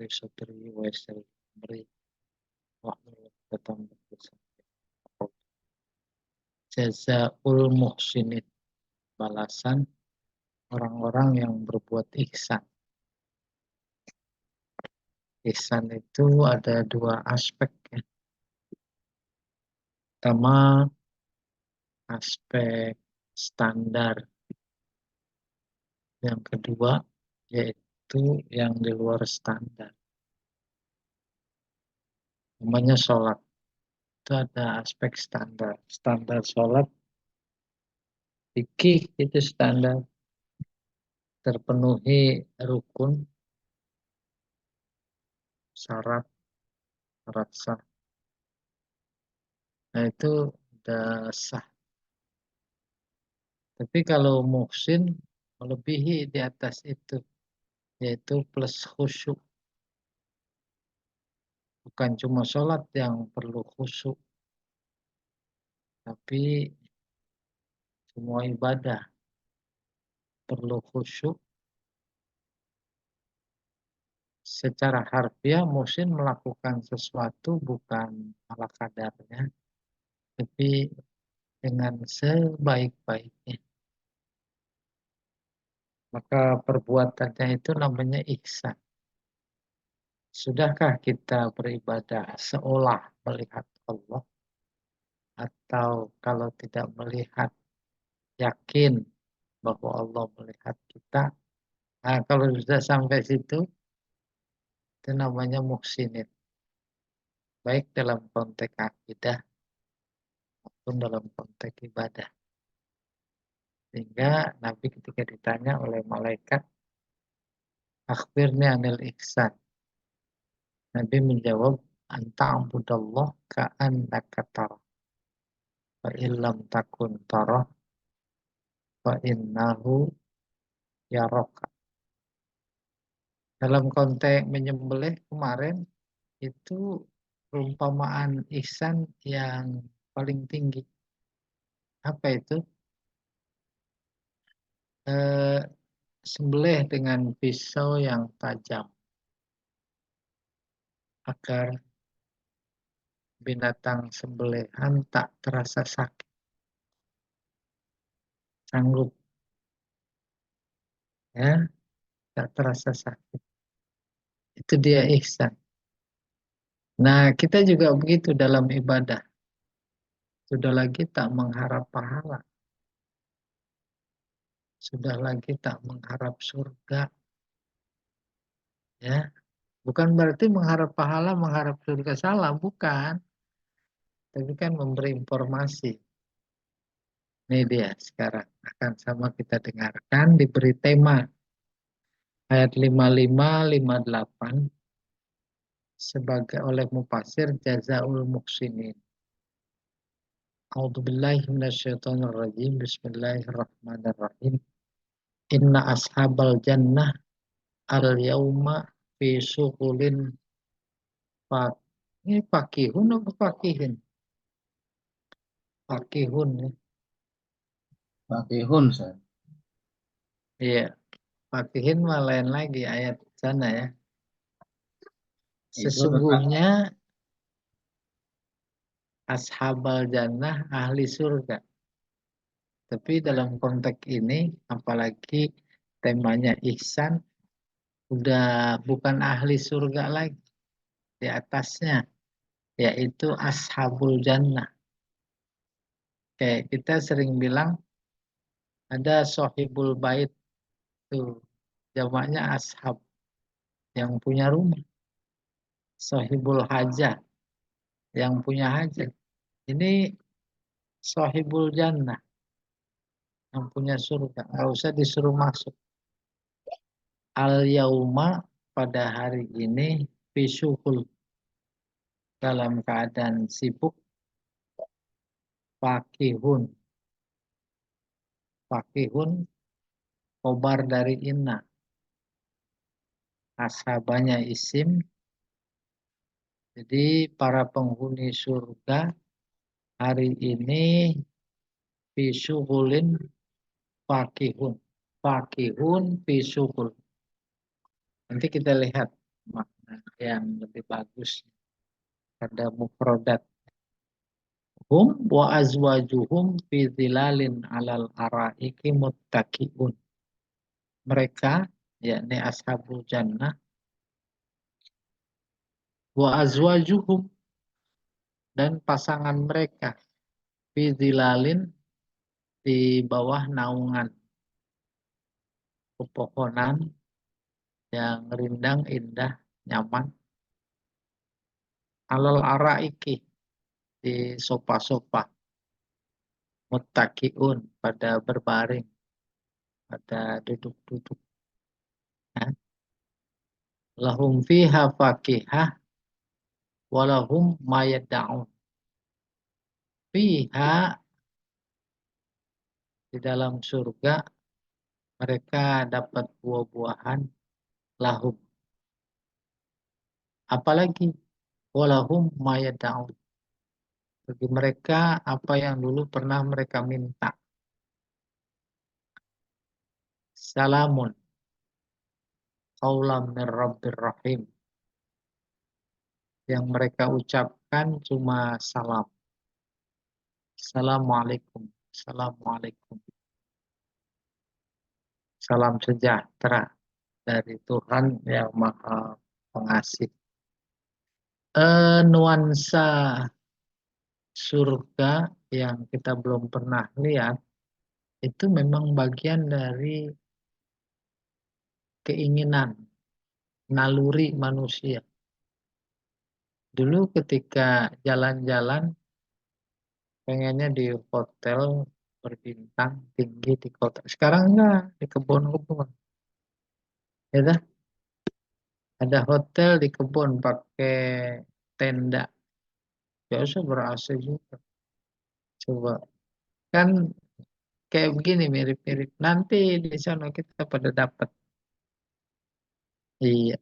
fi sadri wa yassir li amri wahlul 'uqdatam min lisani. Jazaul muhsinin, balasan orang-orang yang berbuat ihsan. Ihsan itu ada dua aspek ya. Pertama, aspek standar. Yang kedua, yaitu yang di luar standar. Namanya sholat. Itu ada aspek standar. Standar sholat, fikih itu standar. Terpenuhi rukun, syarat sah. Nah itu udah sah. Tapi kalau muhsin melebihi di atas itu, yaitu plus khusyuk. Bukan cuma sholat yang perlu khusyuk, tapi semua ibadah perlu khusyuk. Secara harfiah muhsin melakukan sesuatu bukan ala kadarnya, tapi dengan sebaik-baiknya. Maka perbuatannya itu namanya ihsan. Sudahkah kita beribadah seolah melihat Allah? Atau kalau tidak melihat, yakin bahwa Allah melihat kita? Nah, kalau sudah sampai situ, itu namanya muhsinin. Baik dalam konteks akidah maupun dalam konteks ibadah. Sehingga Nabi ketika ditanya oleh malaikat, akhbirni anil ihsan. Nabi menjawab, anta'budallah ka'annaka tarah. Fa illam takun tarah, fa innahu yaraka. Dalam konteks menyembelih kemarin, itu perumpamaan ihsan yang paling tinggi. Apa itu? Sembelih dengan pisau yang tajam agar binatang sembelihan tak terasa sakit. Sanggup ya, tak terasa sakit. Itu dia ihsan. Nah, kita juga begitu dalam ibadah. Sudah lagi tak mengharap pahala. Sudah lagi tak mengharap surga. Ya, bukan berarti mengharap pahala, mengharap surga, salah, bukan. Tapi kan memberi informasi. Ini dia sekarang akan sama kita dengarkan, diberi tema ayat 55, 58 sebagai oleh mufasir jazaul muhsinin. A'udzubillahi minasyaitonirrajim. Bismillahirrahmanirrahim. Inna ashabal jannah al-yauma fi syughulin ini fakihun apa fakihin? Fakihun ya. Fakihun, Ustaz. Iya, fakihin mah lain lagi ayat sana ya. Sesungguhnya ashabal jannah ahli surga. Tapi dalam konteks ini, apalagi temanya ihsan, udah bukan ahli surga lagi. Di atasnya, yaitu ashabul jannah. Kayak kita sering bilang, ada sohibul bait, tuh jamaknya ashab, yang punya rumah. Sohibul hajah, yang punya hajat. Ini sohibul jannah, yang punya surga. Nggak usah disuruh masuk. Al-yauma, pada hari ini, fisuhul, dalam keadaan sibuk, fakihun. Fakihun, khobar dari inna. Ashabanya isim. Jadi para penghuni surga hari ini fisuhulin fakihun. Fakihun fisuhul. Nanti kita lihat makna yang lebih bagus pada mufradat. Hum wa azwajuhum fi zilalin alal araiki muttaqiun. Mereka, yakni ashabul jannah, wa azwajuhum, dan pasangan mereka, fi zilalin, di bawah naungan pepohonan yang rindang, indah, nyaman, alal araiki, di sofa-sofa, muttaqiun, pada berbaring, pada duduk-duduk. Ya. Lahum fiha fakihah walahum mayada'un. Fiha, di dalam surga, mereka dapat buah-buahan, lahum. Apalagi walahum mayada'un. Bagi mereka apa yang dulu pernah mereka minta. Salamun qaulam mir rabbir rahim. Yang mereka ucapkan cuma salam. Assalamualaikum. Assalamualaikum. Salam sejahtera dari Tuhan yang Maha Pengasih. Nuansa surga yang kita belum pernah lihat itu memang bagian dari keinginan, naluri manusia. Dulu ketika jalan-jalan pengennya di hotel berbintang tinggi di kota. Sekarang enggak, di kebun-kebun. Ya dah, ada hotel di kebun pakai tenda. Ya usah ber-AC juga. Coba. Kan kayak begini mirip-mirip. Nanti di sana kita pada dapat. Iya,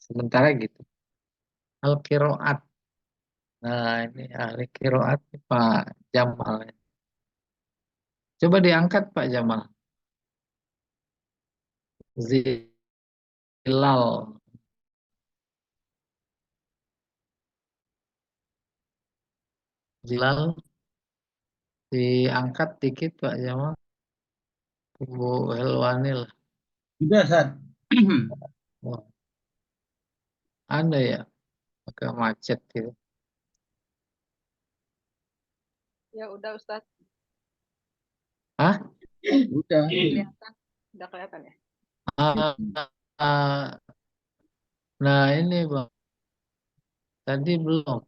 sementara gitu. Al-Qiraat. Nah, ini ahli Qiraat Pak Jamal. Coba diangkat Pak Jamal. Zilal. Zilal diangkat dikit Pak Jamal. Bu Helwani lah. Sudah, Sat. Wah, ada ya agak macet gitu. Ya udah Ustaz, Hah? Udah. kelihatan. Udah kelihatan ya? Ah, ah, nah ini Bang, tadi belum.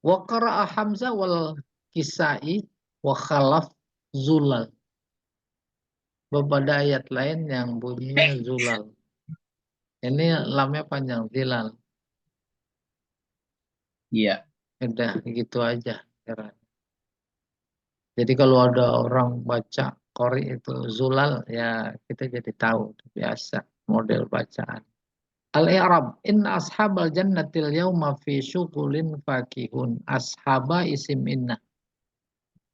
Wa qara'a Hamzah wal Kisai wa khalaf zulal. Beberapa ayat lain yang bunyinya zulal. Ini lamnya panjang, zilal. Iya. Udah gitu aja. Jadi kalau ada orang baca Qori itu zulal, ya kita jadi tahu. Biasa model bacaan. Al-i'rab, inna ashabal jannatil yauma fi syughulin fakihun. Ashaba isim inna.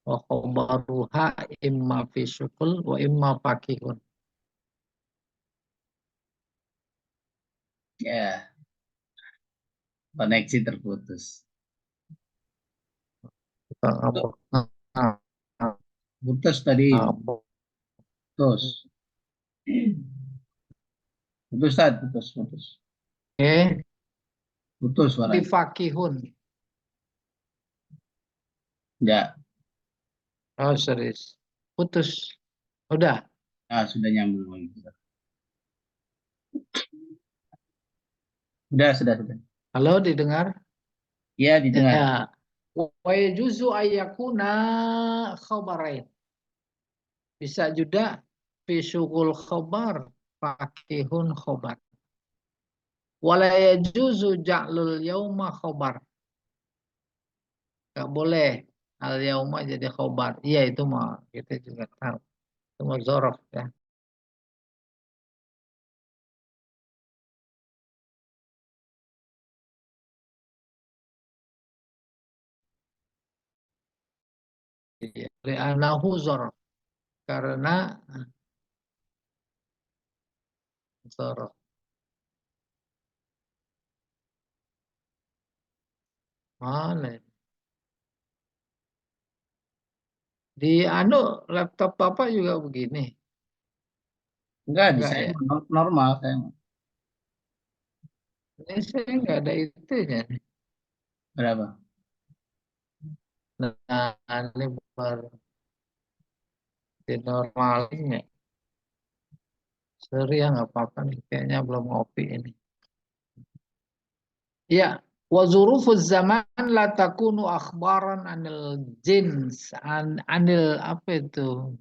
Wa khobaruha imma fi syughul wa imma fakihun. Ya, koneksi terputus. Apa? Ah, ah, Putus tadi. ah. Putus. Putus, Sat. Putus, putus. Oke, Putus di suaranya. fakihun. Enggak. Oh, serius. Putus. Udah. Ah, sudah nyambung lagi. Sudah. Halo, didengar? Iya, didengar. Ya. Wa yajuzu ayyakuna khabarain. Bisa juga fi syughul khabar fakihun khabar. Wala yajuzu ja'lul yauma khabar. Gak boleh al yauma jadi khabar. Iya itu mah kita juga tahu. Itu mah zorof ya. Iya. Li'anahu zorof. Karena zorof. Boleh. Di laptop Bapak juga begini. Enggak, di Enggak saya ya? normal saya. Ini saya nggak ada itunya. Berapa? Nah, ini baru dinormalin ya. Sorry ya, nggak apa-apa nih. Kayaknya belum ngopi ini. Ya, wa zurufuz zaman la takunu akhbaran anil jins, anil apa itu?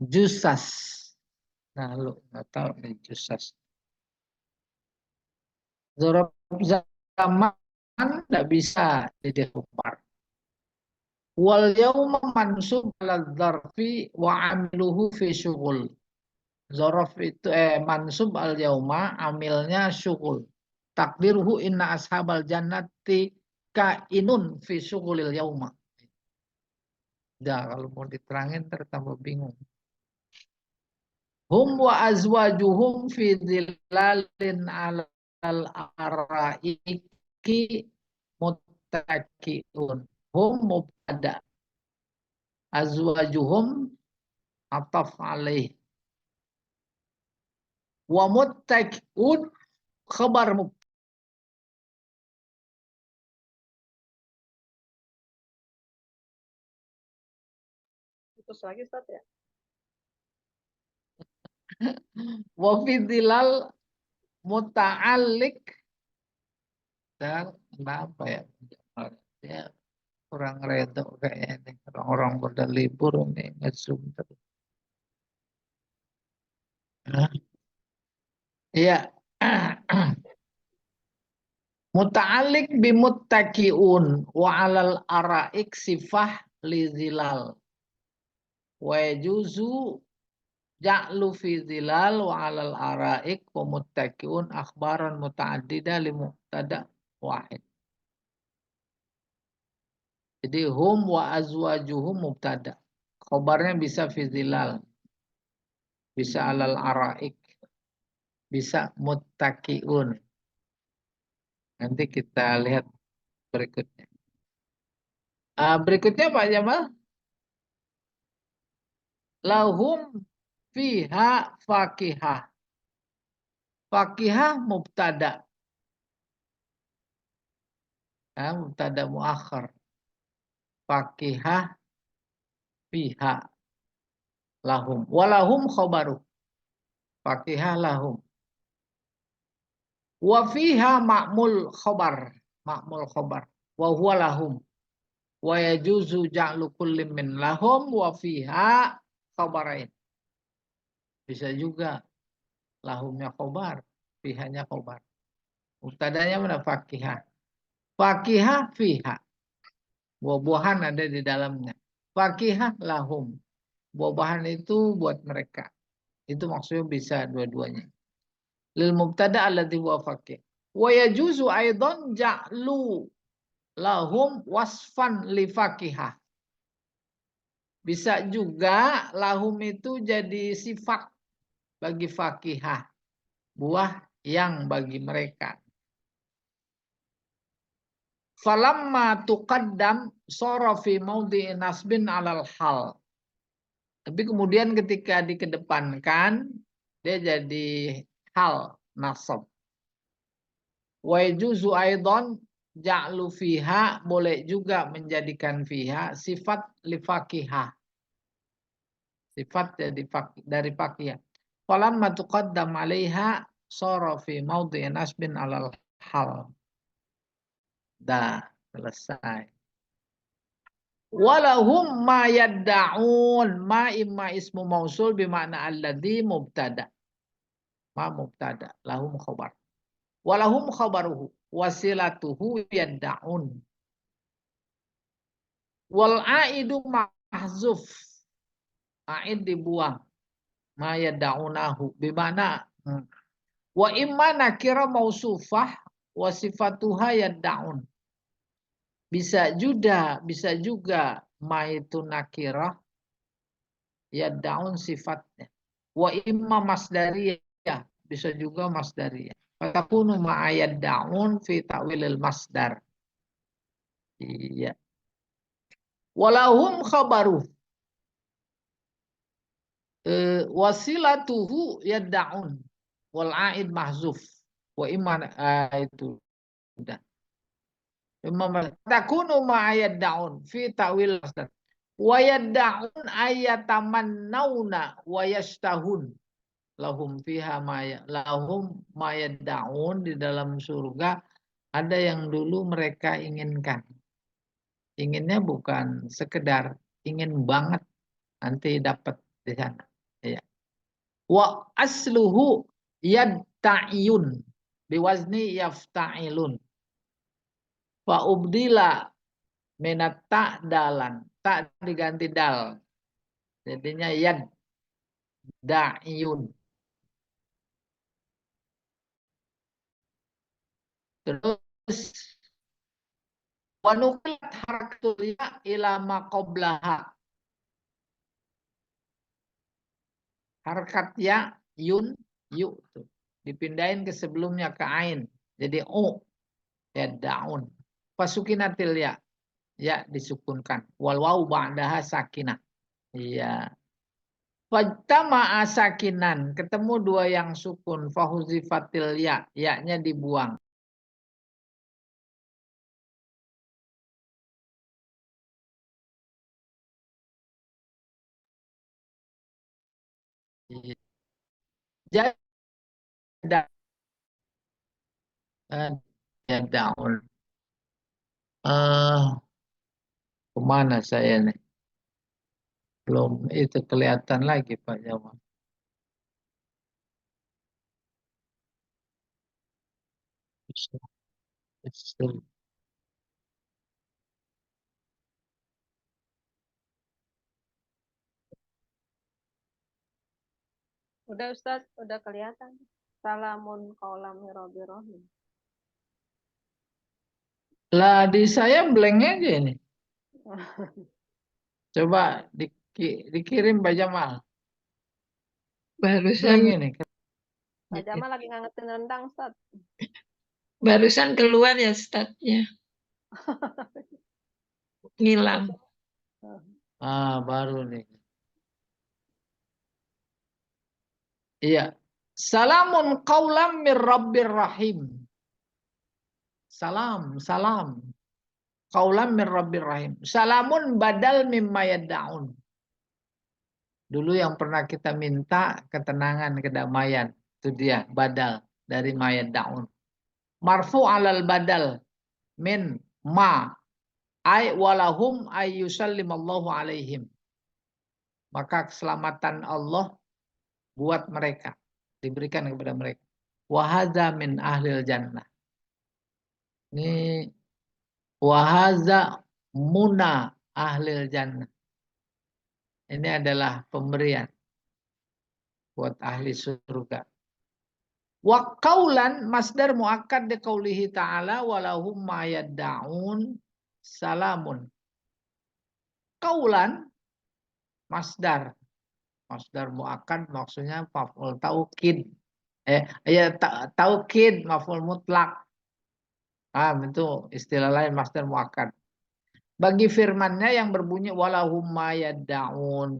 Jusas. Nah, lu nggak tahu nih jusas. Zuruf zaman nggak bisa jadi khabar. Wal yauma mansub ala dzarfi wa amiluhu fi syughul. Zorof itu mansub al yauma amilnya syughul. Takdiruhu inna ashabal jannati kainun fi syughulil yauma. Ya, kalau mau diterangin tertambah bingung. Hum wa azwajuhum fi dhilalin alal araiki muttaqiun. Hum mubtada. Azwajuhum ataf alaih. Wa muttaqiun khabar mubtada. Putus lagi Ustaz ya. Wa fi dhilal muta'alliq dan kenapa ya? Ya kurang redo kayaknya nih. Orang-orang pada libur ini nge-zoom terus. Iya. Muta'alliq bimuttaqiun wa 'alal ara'ik sifah li zilal. Wa yajuzu ja'lu fi zilal wa 'alal ara'ik wa muttaqiun akhbaran muta'addida li mubtada wahid. Jadi hum wa azwajuhum mubtada. Khobarnya bisa fi zilal, bisa 'alal ara'ik, bisa muttaqiun. Nanti kita lihat berikutnya. Berikutnya Pak Jamal. Lahum fiha fakihah. Fakihah mubtada. Mubtada muakhir. Fakihah fiha. Lahum. Walahum khobaru. Fakihah lahum. Wa fiha ma'mul khobar. Ma'mul khobar. Wa huwa lahum. Wa yajuzu ja'lu kulli min lahum wa fiha khobarain. Bisa juga lahumnya khobar, fihanya khobar. Mubtadanya mana fakihah. Fakihah fiha. Buah-buahan ada di dalamnya. Fakihah lahum. Buah-buahan itu buat mereka. Itu maksudnya bisa dua-duanya. Lil mubtada alladhi huwa fakih. Wa yajuzu aidan ja'lu lahum wasfan li fakihah. Bisa juga lahum itu jadi sifat bagi fakihah. Buah yang bagi mereka. Falamma tuqaddam sara fi maudhi'i nasbin 'alal hal. Tapi kemudian ketika dikedepankan dia jadi hal nasab. Wa yajuzu aidan ja'lu fiha, boleh juga menjadikan fiha sifat li fakihah. Sifat dari fakihah. Falamma tuqaddam 'alaiha sara fi maudhi'i nasbin 'alal hal. Dah selesai. Walahum ma yadda'un, ma imma ismu mausul bima'na alladhi mubtada. Ma mubtada, lahum khabar. Walahum khabaruhu, wasilatuhu yadda'un. Wal aidu mahzuf. Aid dibuang. Ma yadda'unahu bima'na wa imma nakira mausufah wa sifatuha yadda'un. Bisa juga ma itu nakirah yadda'un sifatnya. Wa imma masdariyah, bisa juga masdariyah. Fatakunu ma yadda'un fi ta'wilil masdar. Iya. Walahum khabaru. Wasilatuhu yadda'un. Wal aid mahzuf. Wa iman itu udah. Takunu ma yadda'un fi ta'wil masdar. Wa yadda'un ayatamannawna wa yashtahun. Lahum fiha lahum ma yadda'un, di dalam surga ada yang dulu mereka inginkan. Inginnya bukan sekedar ingin banget nanti dapat di sana. Ya. Wa asluhu yadta'iyun biwazni yafta'ilun. Fa ubdila minat ta'dalan. Tak diganti dal. Jadinya yad da'iyun. Terus wanukilat harakatul ya ila ma qablaha. Harakat ya yun yu tuh dipindahin ke sebelumnya ke ain. Jadi ya daun. Fasukinatil ya disukunkan. Wal wau ba'daha sakinah. Iya. Fajtama'a sakinan, ketemu dua yang sukun, fahuzifatil ya-nya dibuang. Jadi ya daun. Kemana saya nih? Belum itu kelihatan lagi Pak Jamal. Udah Ustaz, udah kelihatan. Salamun qaulam min rabbir rahim. Lah di saya blank aja ini. Coba dikirim Pak Jamal. Barusan Blank ini. Pak Jamal lagi ngangetin rendang Ustaz. barusan keluar ya statnya. Ngilang. Baru nih. Iya. Salamun qaulam mir rabbir rahim. Salam. Qaulam mir rabbir rahim. Salamun badal mimma yad'un. Dulu yang pernah kita minta ketenangan, kedamaian. Itu dia, badal dari mayad'un. Marfu alal badal min ma ay walahum ay yusallimallahu alaihim. Maka keselamatan Allah buat mereka, diberikan kepada mereka. Wahaza min ahlil jannah. Ini wahaza muna ahlil jannah. Ini adalah pemberian buat ahli surga. Wa qaulan masdar muakkad di qaulihi ta'ala walahum ma yadda'un salamun. Qaulan masdar. Masdar muakkad maksudnya maf'ul taukid. Taukid maf'ul mutlak. Itu istilah lain masdar muakkad. Bagi firmannya yang berbunyi walahum ma yadda'un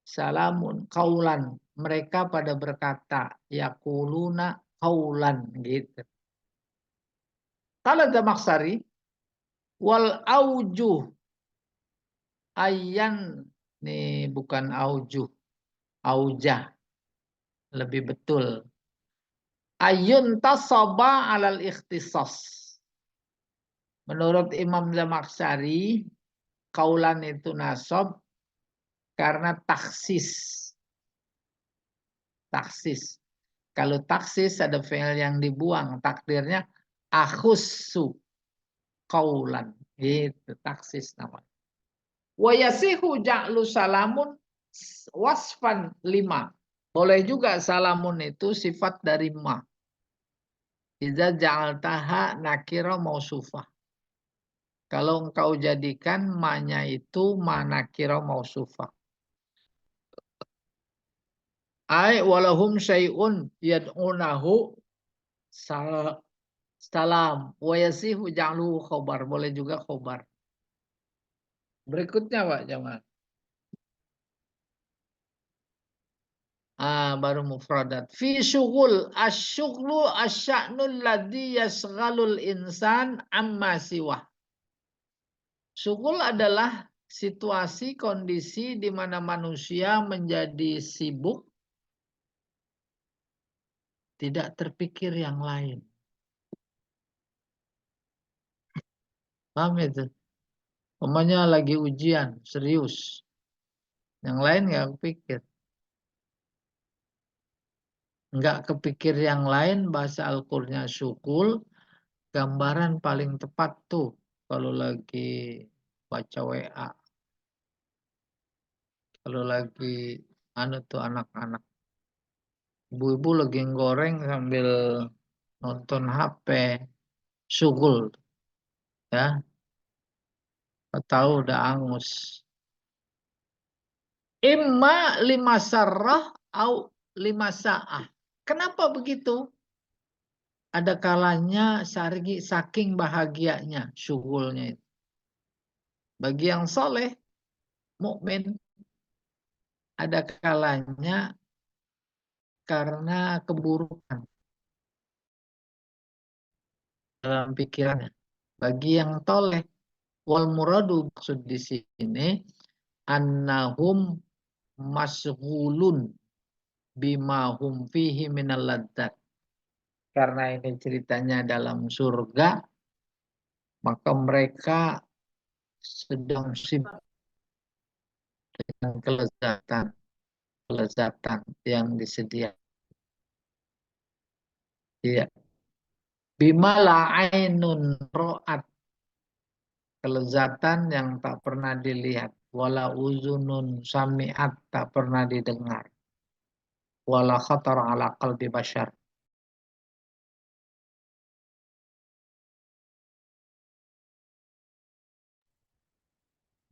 salamun qaulan, mereka pada berkata yaquluna qaulan gitu. Kalau Dzamakhsyari wal aujuh ayan, nih bukan aujuh, aujah lebih betul. Ayun tasaba alal ikhtisas. Menurut Imam Dzamakhsyari, qaulan itu nasab karena taksis. Taksis. Kalau taksis ada fi'il yang dibuang, takdirnya akhussu qaulan. Gitu, taksis namanya. Wa yasihu ja'lu salamun wasfan lima. Boleh juga salamun itu sifat dari ma. Idza ja'altaha nakira mausufah. Kalau engkau jadikan ma-nya itu ma nakira mausufah. Ai walahum syai'un yad'unahu Salam. Wa yasihu ja'luhu khobar. Boleh juga khobar. Berikutnya Pak Jamal. Baru mufradat. Fi syughul. Asyughlu asya'nul ladzi yasghalul insan amma siwah. Syughul adalah situasi, kondisi di mana manusia menjadi sibuk, tidak terpikir yang lain. Paham itu? Umpamanya lagi ujian, serius. Yang lain nggak kepikir. Nggak kepikir yang lain, bahasa Al-Qur'annya syughul. Gambaran paling tepat tuh kalau lagi baca WA. Kalau lagi tuh anak-anak. Ibu-ibu lagi goreng sambil nonton HP. Syughul. Ya, tahu udah angus. Imma lima sarrah au lima sa'ah. Kenapa begitu? Ada kalanya saking bahagianya syughulnya itu. Bagi yang soleh, mukmin, ada kalanya karena keburukan dalam pikirannya. Bagi yang toleh, wal muradu maksud di sini annahum masghulun bima hum fihi minal ladzat. Karena ini ceritanya dalam surga, maka mereka sedang sibuk dengan kelezatan yang disediakan. Iya. Bima la ainun ro'at, kelezatan yang tak pernah dilihat, wala uzunun sami'at, tak pernah didengar, wala khatar ala qalbi bashar.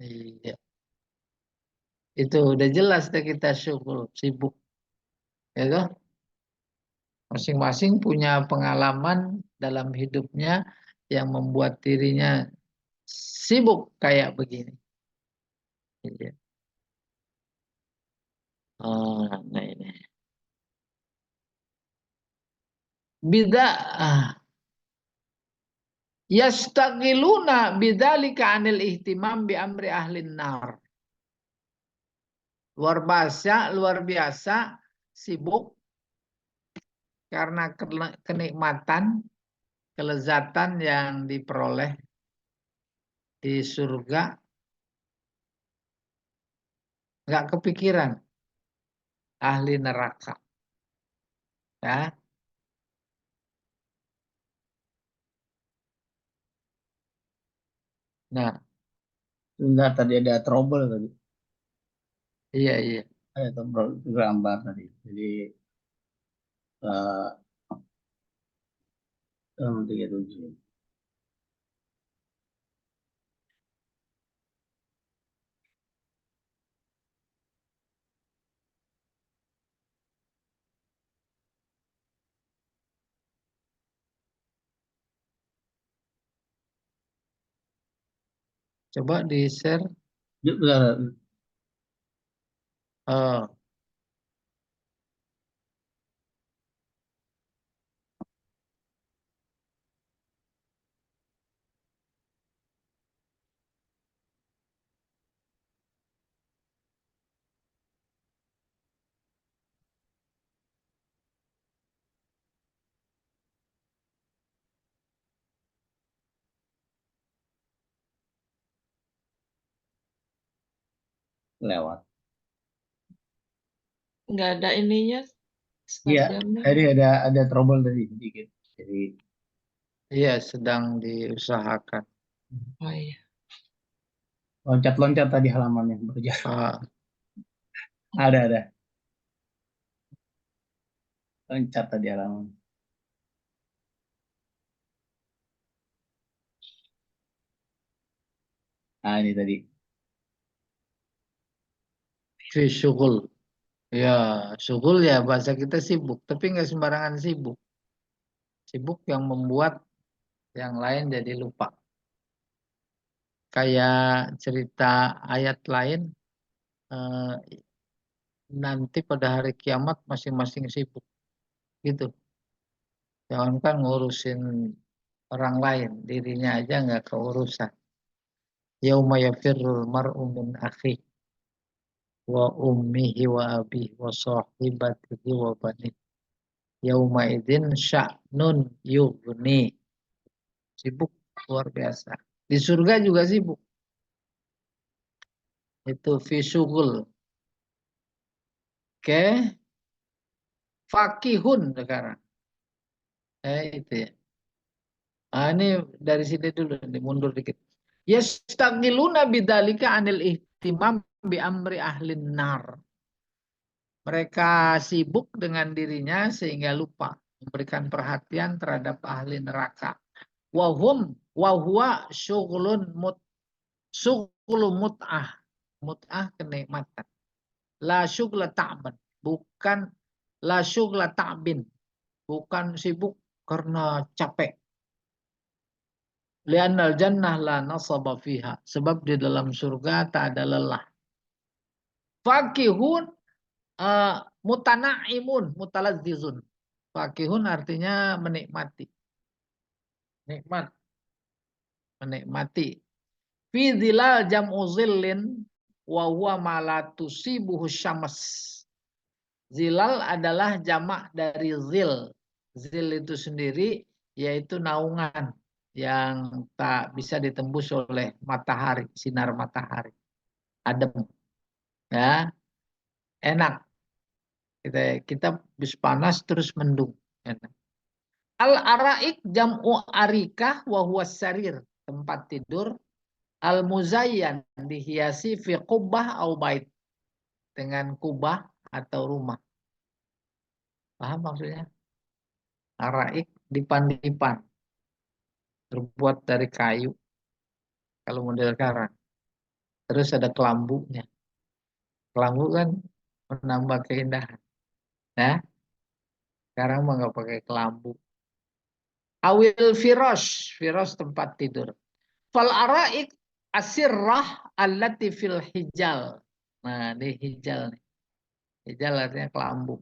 Iya. Itu udah jelas deh kita syukur, sibuk. Ya toh? Masing-masing punya pengalaman dalam hidupnya yang membuat dirinya sibuk kayak begini. Iya. Nah ini. Bida yastagiluna bidzalika anil ihtimam bi amri ahlin nar. Luar biasa sibuk karena kenikmatan, kelezatan yang diperoleh di surga, nggak kepikiran ahli neraka. Ya. Nah, Enggak, tadi ada trouble tadi. iya. Ada trouble gambar tadi. Jadi 37. Coba di-share. Bentar. Oh, Lewat. Nggak ada ininya Iya, servernya. tadi ada trouble tadi sedikit. Jadi iya sedang diusahakan. Oh iya. loncat-loncat tadi halamannya berjalan. Ah, Ada. Loncat tadi halaman. Nah, ini tadi. fi syughul. Ya, syughul ya bahasa kita sibuk, tapi nggak sembarangan sibuk. Sibuk yang membuat yang lain jadi lupa. Kayak cerita ayat lain, nanti pada hari kiamat masing-masing sibuk gitu. Jangan kan ngurusin orang lain, dirinya aja nggak keurusan. Yauma yafirrul mar'u min akhihi wa ummihi wa abihi wa sahibatihi wa banihi. Yauma idzin sya'nun yughni. Sibuk luar biasa. Di surga juga sibuk. Itu fi syughul. Oke, fakihun sekarang. Itu ya. Ini dari sini dulu, mundur dikit. Yastagiluna bidzalika anil ihtimam bi amri ahlin nar. Mereka sibuk dengan dirinya sehingga lupa memberikan perhatian terhadap ahli neraka. Wahwa syughlu mut'ah. Mut'ah kenikmatan. La syughla ta'ban. Bukan la syughla ta'bin. Bukan sibuk karena capek. Li'annal jannah la nasaba fiha. Sebab di dalam surga tak ada lelah. Fakihun mutanaimun mutalazzizun. Fakihun artinya menikmati. Nikmat. Menikmati. Fi dzilal jam'u zillin wa huwa ma la tusibuhu syams. Zilal adalah jamak dari zil. Zil itu sendiri yaitu naungan yang tak bisa ditembus oleh matahari, sinar matahari. Adem. Ya, enak. Kita bis panas terus mendung. Enak. Al-araik jam'u arikah wa huwa sarir, tempat tidur. Al-muzayyan dihiasi fi qubbah au bait, dengan kubah atau rumah. Paham maksudnya? Araik dipan-dipan, terbuat dari kayu kalau model sekarang. Terus ada kelambunya. Kelambu kan menambah keindahan. Nah, sekarang mah nggak pakai kelambu. Awil firosh, firosh tempat tidur. Fal araik asirrah allati fil hijal. Nah, ini hijal nih. Hijal artinya kelambu.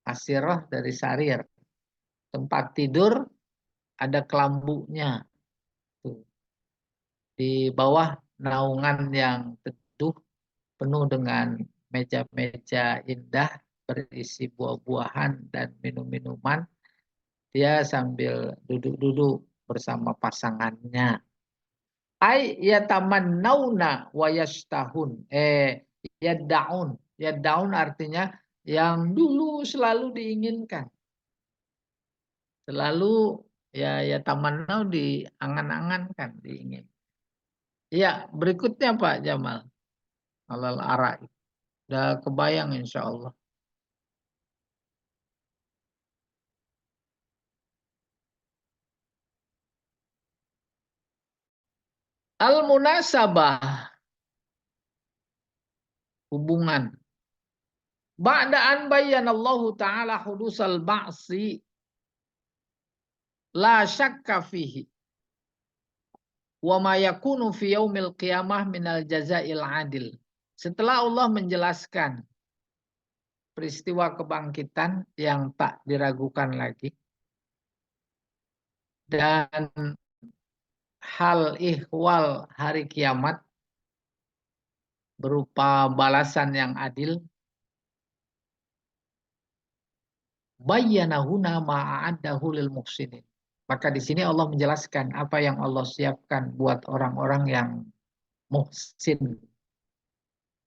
Asirrah dari sarir. Tempat tidur ada kelambunya. Tuh. Di bawah naungan yang teduh penuh dengan meja-meja indah berisi buah-buahan dan minum-minuman. Dia sambil duduk-duduk bersama pasangannya. Ay yatamannawna wa yastahun. Yaddaun. Yaddaun artinya yang dulu selalu diinginkan. Selalu ya tamannau diangan-angankan, diingin. Ya, berikutnya Pak Jamal. Alal ara'i. Udah kebayang insya Allah. Al-munasabah. Hubungan. Ba'da'an bayyanallahu ta'ala hudusal ba'si. La syakka fihi. Wa ma yakunu fi yaumil qiyamah minal jazail adil. Setelah Allah menjelaskan peristiwa kebangkitan yang tak diragukan lagi. Dan hal ihwal hari kiamat berupa balasan yang adil. Bayyanahuna ma'addahu lil muhsinin. Maka di sini Allah menjelaskan apa yang Allah siapkan buat orang-orang yang muhsin.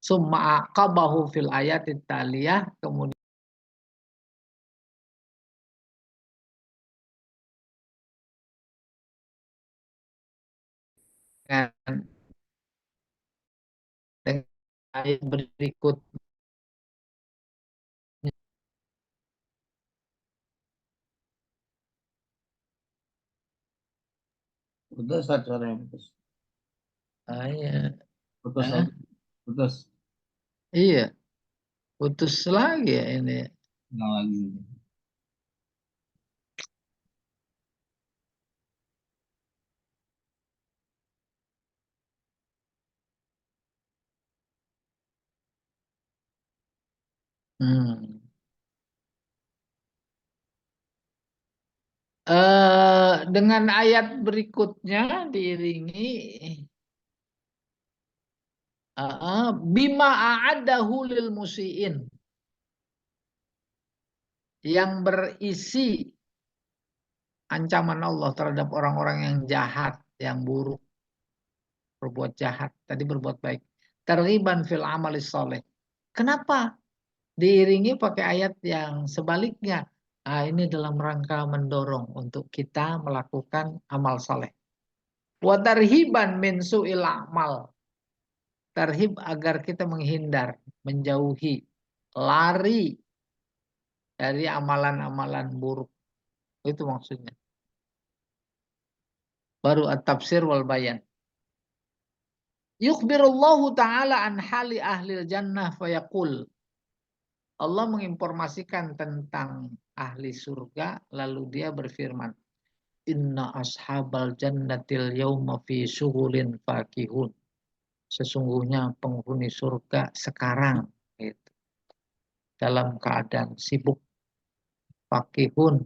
Summa aqabahu fil ayatit taliyah, kemudian dengan ayat berikut Putus suaranya putus. ayat. Putus lagi. Putus. Iya, putus lagi ya ini. Ulang lagi. Hmm. Dengan ayat berikutnya diiringi bima a'adahu lil musiin, yang berisi ancaman Allah terhadap orang-orang yang jahat, yang buruk, berbuat jahat, tadi berbuat baik. Targhiban fil amali soleh. Kenapa diiringi pakai ayat yang sebaliknya? Nah, ini dalam rangka mendorong untuk kita melakukan amal soleh. Wa tarhiban min su'il amal. Tarhib agar kita menghindar, menjauhi, lari dari amalan-amalan buruk. Itu maksudnya. Baru at-tafsir wal bayan. Yukhbirullahu ta'ala an hali ahlil jannah fayaqul. Allah menginformasikan tentang ahli surga, lalu dia berfirman, Inna ashabal jannatil yawma fi syughulin fakihun. Sesungguhnya penghuni surga sekarang gitu, dalam keadaan sibuk, fakihun,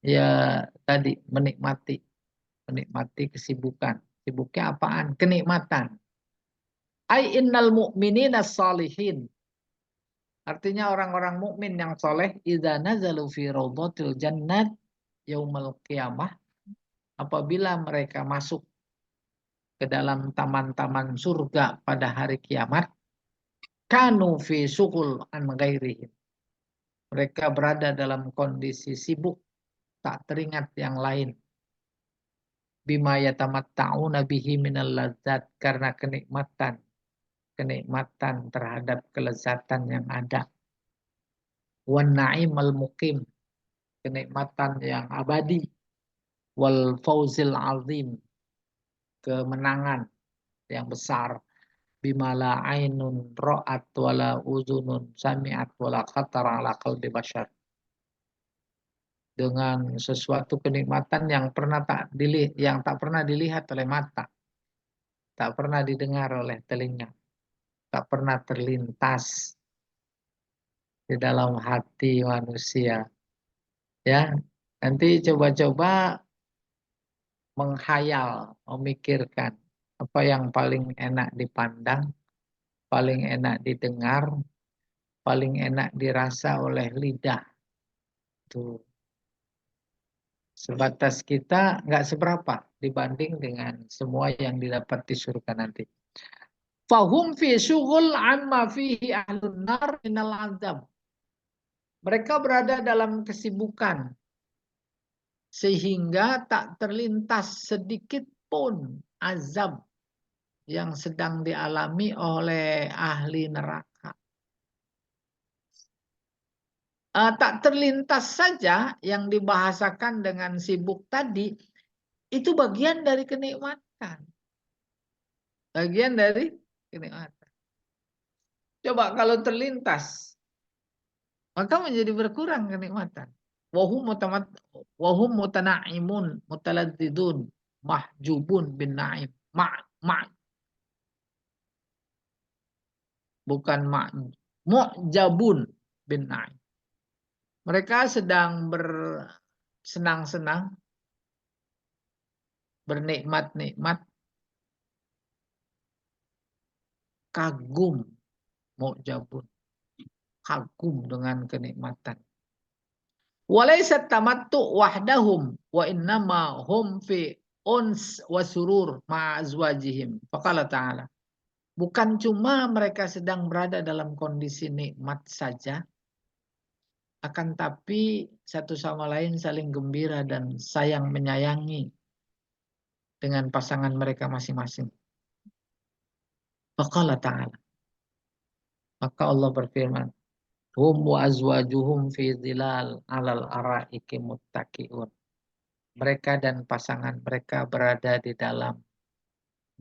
ya tadi menikmati kesibukan. Sibuknya apaan? Kenikmatan. Ai innal mu'minina shalihin. Artinya orang-orang mukmin yang soleh idza nazalu fi raudhatil jannat yaumal qiyamah, apabila mereka masuk ke dalam taman-taman surga pada hari kiamat, kanu fi syughul an ghairihim. Mereka berada dalam kondisi sibuk, tak teringat yang lain. Bima yatamatta'una bihi minal ladzat, karena kenikmatan terhadap kelezatan yang ada. Wan na'imal muqim, kenikmatan yang abadi. Wal fauzil azim, kemenangan yang besar. Bimala ainun ra'at wala uzunun sami'at wala khatara ala qalbi bashar. Dengan sesuatu kenikmatan yang tak pernah dilihat oleh mata, tak pernah didengar oleh telinga, tak pernah terlintas di dalam hati manusia. Ya, nanti coba-coba menghayal, memikirkan apa yang paling enak dipandang, paling enak didengar, paling enak dirasa oleh lidah. Tuh. Sebatas kita nggak seberapa dibanding dengan semua yang didapat di surga nanti. Fahum fi syughul amma fihi ahlun nar minal azab. Mereka berada dalam kesibukan sehingga tak terlintas sedikit pun azab yang sedang dialami oleh ahli neraka. Tak terlintas saja yang dibahasakan dengan sibuk tadi, itu bagian dari kenikmatan. Bagian dari kenikmatan. Coba kalau terlintas, maka menjadi berkurang kenikmatan. Wahum mutana'imun mutaladzidun mahjubun bin na'im. Bukan mu'jabun bin na'im. Mereka sedang bersenang-senang, bernikmat-nikmat, kagum, mu'jabun, kagum dengan kenikmatan. Walaysat tamattu wahdahum wa innama hum fi uns wa surur ma'azwajihim. Faqala ta'ala. Bukan cuma mereka sedang berada dalam kondisi nikmat saja, akan tapi satu sama lain saling gembira dan sayang menyayangi dengan pasangan mereka masing-masing. Faqala ta'ala. Maka Allah berfirman, hum wa azwajuhum fi dhilal alal araiki muttaqiun. Mereka dan pasangan mereka berada di dalam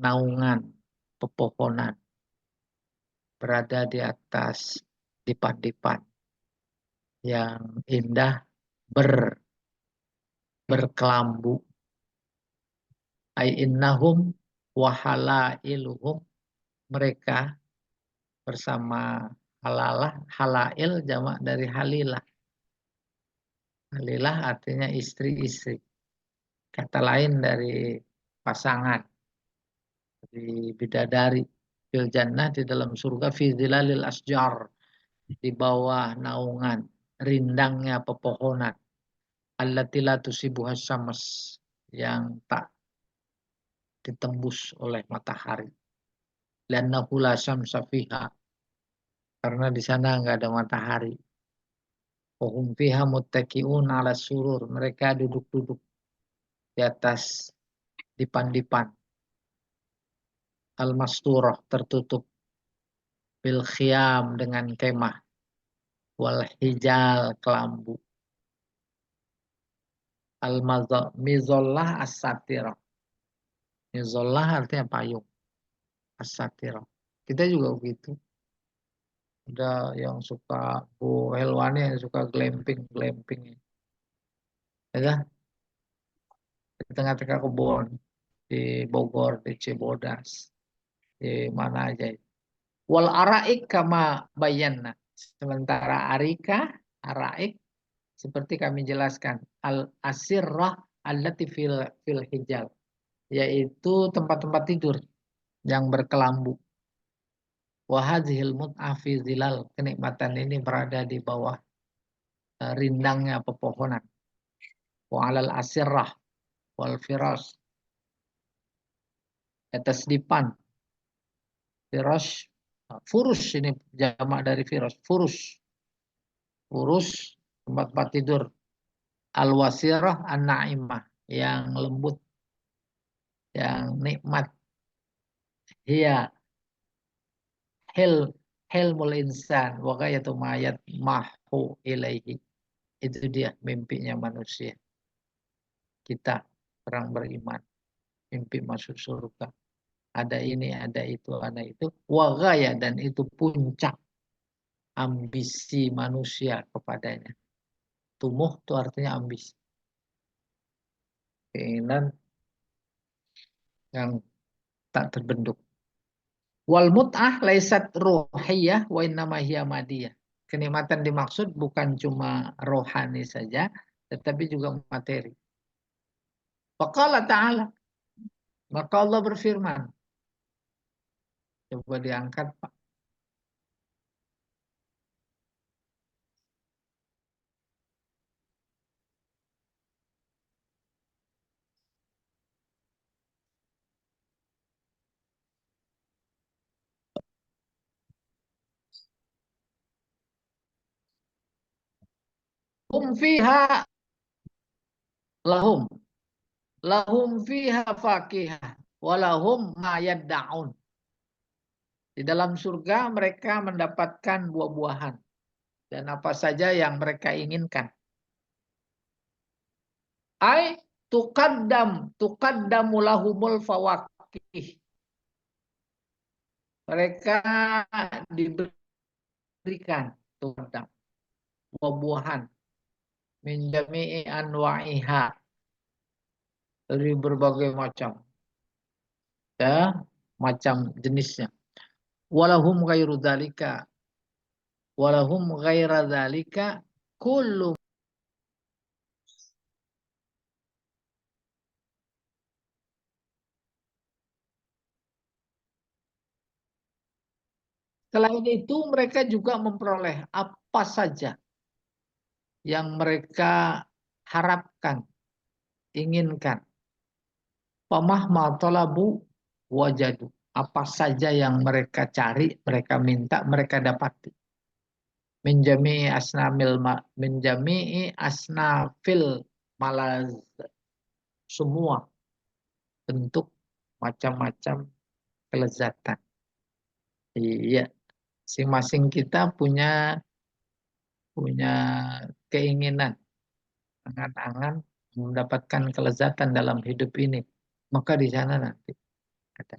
naungan pepohonan, berada di atas dipan-dipan yang indah, berkelambu. Ai innahum wa halailuhum, mereka bersama Halalah, halail jamak dari halilah. Halilah artinya istri-istri. Kata lain dari pasangan, dari bidadari. Fil jannah di dalam surga, fi zilalil asjar, di bawah naungan rindangnya pepohonan. Allati la tusibuha syams, yang tak ditembus oleh matahari. Liannahu la syamsa fiha, karena di sana enggak ada matahari. Wahum fiha muttaqiun ala surur, mereka duduk-duduk di atas dipan-dipan. Al-masturah, tertutup. Bil khiyam, dengan kemah. Wal hijal, kelambu. Al-mizollah as-satirah. Mizollah artinya payung. As-satirah. Kita juga begitu. Ada yang suka Bu Helwani yang suka glamping. Ya, di tengah-tengah kebun, di Bogor, di Cibodas, di mana aja. Wal araik kama bayanna. Sementara araik seperti kami jelaskan, al asirrah allati fil hijal, yaitu tempat-tempat tidur yang berkelambu. Wa hadzihil mut'ah fi zilal, kenikmatan ini berada di bawah rindangnya pepohonan. Wa alal asirrah wal firas, atas dipan. Firas, furus, ini jamak dari firas. Furus, tempat tidur. Al-wasirah an-na'imah, yang lembut, yang nikmat. Hiya hilmul insan wa ghayatu ma yatmahu ilaihi. Itu dia mimpinya manusia. Kita orang beriman, mimpi masuk surga. Ada ini, ada itu, ada itu. Wa ghaya, dan itu puncak ambisi manusia kepadanya. Tumuh itu artinya ambisi. Keinginan yang tak terbendung. Wal mut'ah laisat ruhiyah wa innama hiya madiyah. Kenikmatan dimaksud bukan cuma rohani saja, tetapi juga materi. Faqala ta'ala, maka Allah berfirman. Coba diangkat, Pak. Hum fiha lahum fiha fakihah walahum ma yadda'un. Di dalam surga mereka mendapatkan buah-buahan dan apa saja yang mereka inginkan. Ai tuqaddamu lahumul fawakih. Mereka diberikan buah-buahan min jami'i anwa'iha, dari berbagai macam, ya, macam jenisnya. Walahum ghairu dzalika kullu. Selain itu mereka juga memperoleh apa saja yang mereka harapkan, inginkan. Pamahma talabu wajadu. Apa saja yang mereka cari, mereka minta, mereka dapati. Minjami'i asnafil malaz. Semua bentuk macam-macam kelezatan. Iya, masing-masing kita punya keinginan, angan-angan mendapatkan kelezatan dalam hidup ini. Maka di sana nanti ada.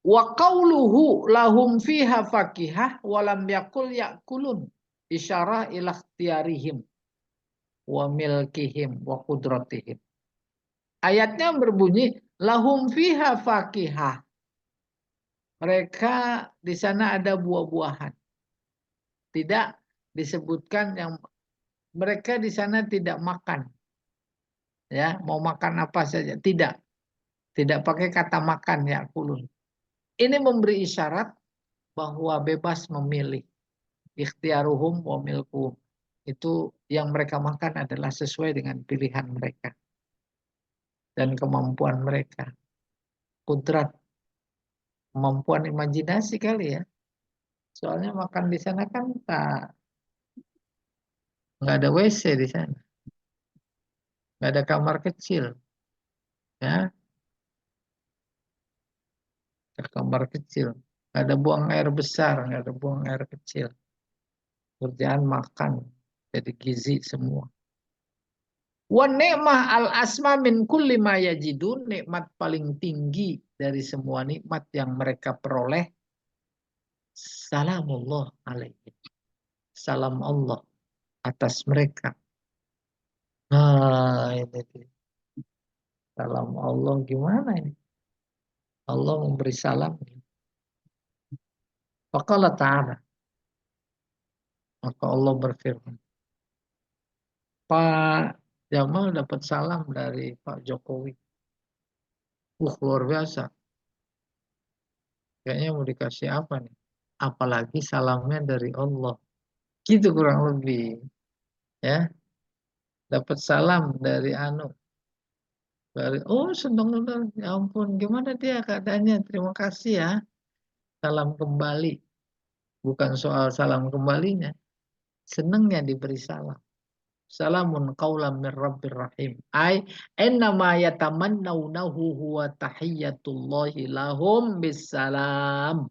Wa qauluhu lahum fiha fakihah wa lam yakul yakulun, isyarah ila ikhtiyarihim wa milkihim wa qudratihim. Ayatnya berbunyi lahum fiha fakihah. Mereka di sana ada buah-buahan. Tidak disebutkan yang mereka di sana tidak makan. Ya, mau makan apa saja. Tidak pakai kata makan ya kulun. Ini memberi isyarat bahwa bebas memilih. Ikhtiaruhum wa milkuhum. Itu yang mereka makan adalah sesuai dengan pilihan mereka. Dan kemampuan mereka. Kudrat. Kemampuan imajinasi kali ya. Soalnya makan di sana kan nggak ada WC di sana. Nggak ada kamar kecil. Ya, ada kamar kecil. Nggak ada buang air besar, nggak ada buang air kecil. Kerjaan makan. Jadi gizi semua. Wa ni'mah al asma min kulli ma yajidun, nikmat paling tinggi dari semua nikmat yang mereka peroleh. Salamullah alaihi. Salam Allah atas mereka. Nah, ini dia. Salam Allah gimana ini? Allah memberi salam. Faqala ta'ala. Maka Allah berfirman. Pak Jamal dapat salam dari Pak Jokowi. Luar biasa. Kayaknya mau dikasih apa nih? Apalagi salamnya dari Allah. Gitu kurang lebih. Ya, dapat salam dari Anu. Oh, senang benar. Ya ampun, gimana dia keadaannya? Terima kasih ya. Salam kembali. Bukan soal salam kembalinya. Senangnya diberi salam. Salamun qaulam min rabbir rahim. Ai ennama yatamannawnahu huwa tahiyyatullahi lahum bisalam.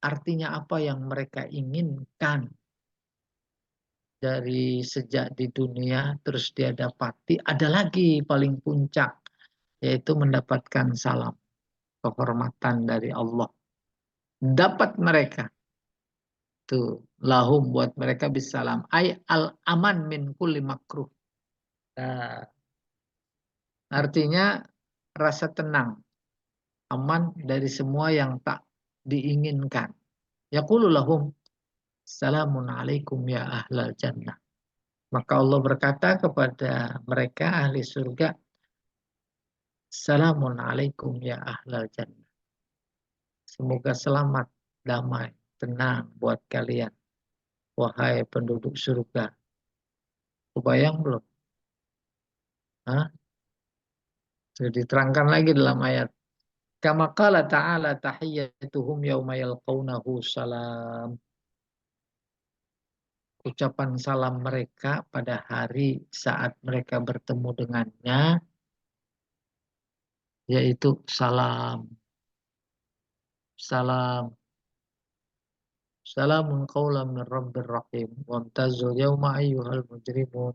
Artinya apa yang mereka inginkan dari sejak di dunia terus dia dapati, ada lagi paling puncak, yaitu mendapatkan salam, kehormatan dari Allah. Dapat mereka tuh lahum, buat mereka bisalam, ay al aman min kulli makruh. Nah, artinya rasa tenang, aman dari semua yang tak diinginkan. Yaqulu lahum salamun alaikum ya ahlal jannah. Maka Allah berkata kepada mereka ahli surga, salamun alaikum ya ahlal jannah. Semoga selamat, damai, tenang buat kalian. Wahai penduduk surga. Kebayang belum? Hah? Sudah diterangkan lagi dalam ayat. Kama qala ta'ala tahiyyatuhum yawma yalqawnahu salam. Ucapan salam mereka pada hari saat mereka bertemu dengannya, yaitu salam. Salam. Salamun qawlan min rabbir rahim. Wamtazul yawma ayyuhal mujrimun.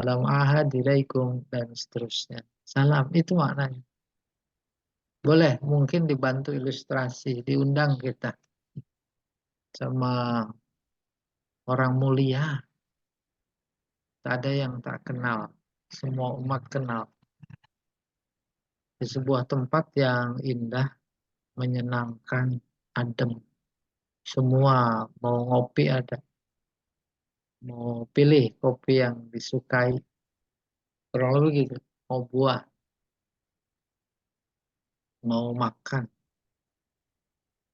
Salam ahad ilaikum. Dan seterusnya. Salam itu maknanya. Boleh mungkin dibantu ilustrasi. Diundang kita sama orang mulia. Tak ada yang tak kenal. Semua umat kenal. Di sebuah tempat yang indah, menyenangkan, adem. Semua mau ngopi ada. Mau pilih kopi yang disukai. Kurang lebih gitu. Mau buah. Mau makan.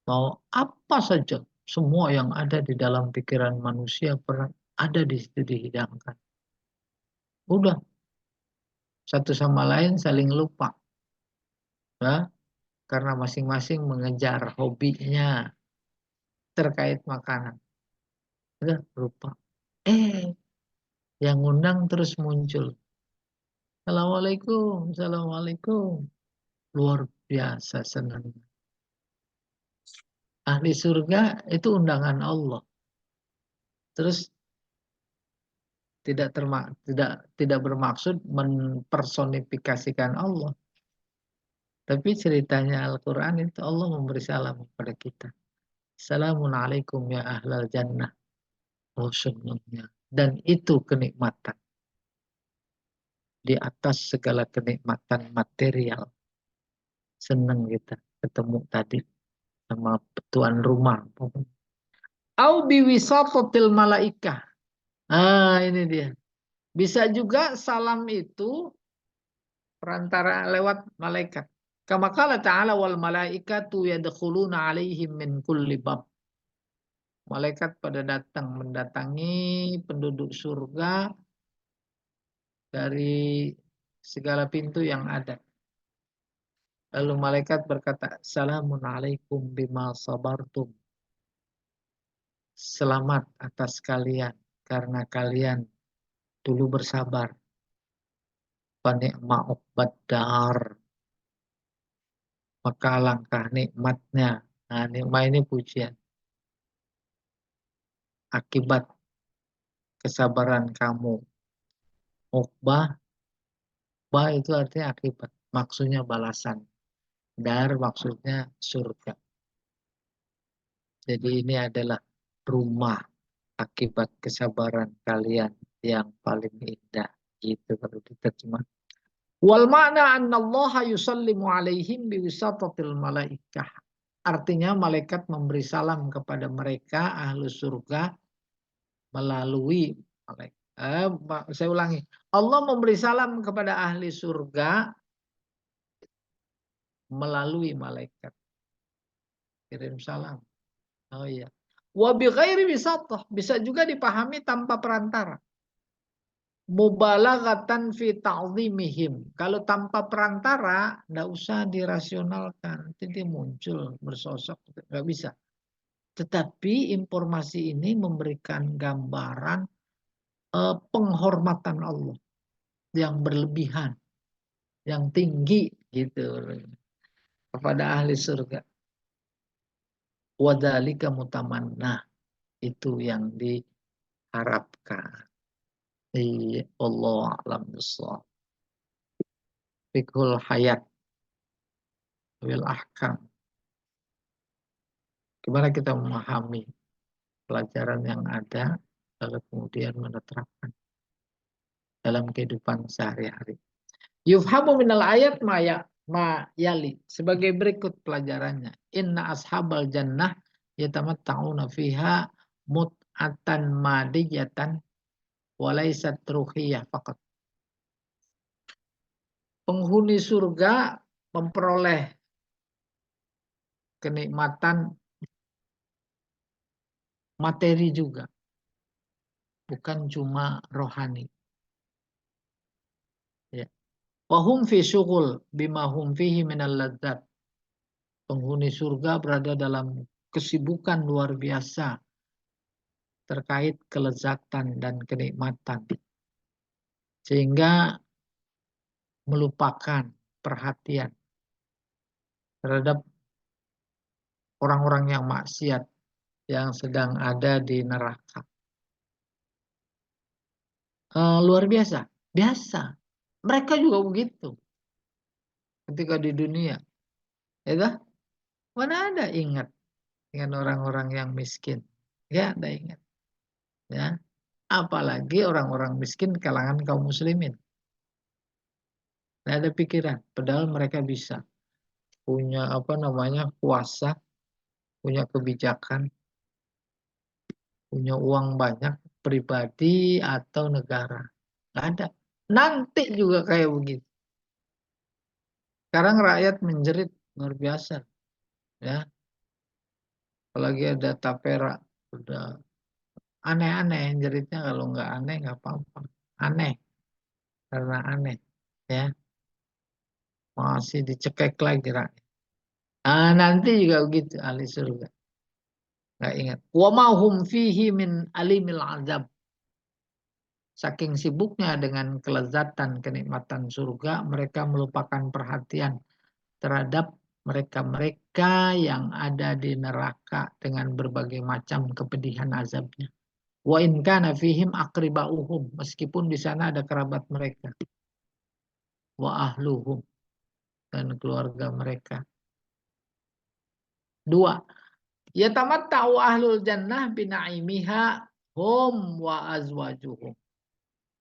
Mau apa saja. Semua yang ada di dalam pikiran manusia ada di situ dihidangkan. Udah. Satu sama lain saling lupa. Ya, karena masing-masing mengejar hobinya terkait makanan. Udah lupa. Yang ngundang terus muncul. Assalamualaikum, Assalamualaikum. Luar biasa senang. Ahli surga itu undangan Allah. Terus tidak bermaksud mempersonifikasikan Allah. Tapi ceritanya Al-Quran itu Allah memberi salam kepada kita. Assalamualaikum ya ahlal jannah. Oh senangnya. Dan itu kenikmatan. Di atas segala kenikmatan material. Senang kita ketemu tadi sama tuan rumah. Au biwisatatil malaikah. Ini dia. Bisa juga salam itu perantara lewat malaikat. Kama qala ta'ala wal malaikatu yadkhuluna 'alaihim min kulli bab. Malaikat pada datang mendatangi penduduk surga dari segala pintu yang ada. Lalu malaikat berkata, "Salamun alaikum bima sabartum." Selamat atas kalian karena kalian dulu bersabar. Fa ni'ma uqbad dar. Maka alangkah nikmatnya. Nah, nikmat ini pujian. Akibat kesabaran kamu. Uqbah, bah itu artinya akibat. Maksudnya balasan. Dar maksudnya surga. Jadi ini adalah rumah akibat kesabaran kalian yang paling indah. Gitu kalau diterjemah. Wal ma'na anna Allah yusallimu alaihim biwisatatil malaikah. Artinya malaikat memberi salam kepada mereka ahlu surga melalui malaikat. Saya ulangi. Allah memberi salam kepada ahli surga melalui malaikat. Kirim salam. Oh iya. Wa bi ghairi wisatah. Bisa juga dipahami tanpa perantara. Mubalaghatan fi ta'zimihim. Kalau tanpa perantara, enggak usah dirasionalkan. Nanti dia muncul, bersosok. Enggak bisa. Tetapi informasi ini memberikan gambaran penghormatan Allah yang berlebihan, yang tinggi gitu kepada ahli surga. Wadzalika mutamanna. Itu yang diharapkan. Allah a'lam bissawab. Fiqhul hayat wil ahkam. Gimana kita memahami pelajaran yang ada lalu kemudian menerapkan dalam kehidupan sehari-hari. Yufhamu minal ayat ma yali. Sebagai berikut pelajarannya. Inna ashabal jannah yatamatta'una fiha mut'atan madiyatan walaysat ruhiyah faqat. Penghuni surga memperoleh kenikmatan materi juga. Bukan cuma rohani. Ya. Wahum fi syughul bima hum fihi minal ladzat. Penghuni surga berada dalam kesibukan luar biasa terkait kelezatan dan kenikmatan. Sehingga melupakan perhatian terhadap orang-orang yang maksiat yang sedang ada di neraka. Luar biasa. Biasa. Mereka juga begitu. Ketika di dunia. Ya, mana ada ingat dengan orang-orang yang miskin. Ya, ada ingat. Ya. Apalagi orang-orang miskin kalangan kaum muslimin. Tidak ada pikiran. Padahal mereka bisa. Punya kuasa. Punya kebijakan. Punya uang banyak. Pribadi atau negara. Tidak ada. Nanti juga kayak begitu. Sekarang rakyat menjerit luar biasa. Ya. Apalagi ada tapera. Udah aneh-aneh. Jeritnya kalau nggak aneh nggak apa-apa. Aneh. Karena aneh. Ya. Masih dicekek lagi rakyat. Nanti juga begitu ahli surga. Nggak ingat. Wa ma hum fihi min alimil azab. Saking sibuknya dengan kelezatan kenikmatan surga, mereka melupakan perhatian terhadap mereka-mereka yang ada di neraka dengan berbagai macam kepedihan azabnya. Wa in kana fihim aqribauhum, meskipun di sana ada kerabat mereka. Wa ahluhum, dan keluarga mereka. 2. Yatamatta'u ahlul jannah binaimiha hum wa azwajuhum.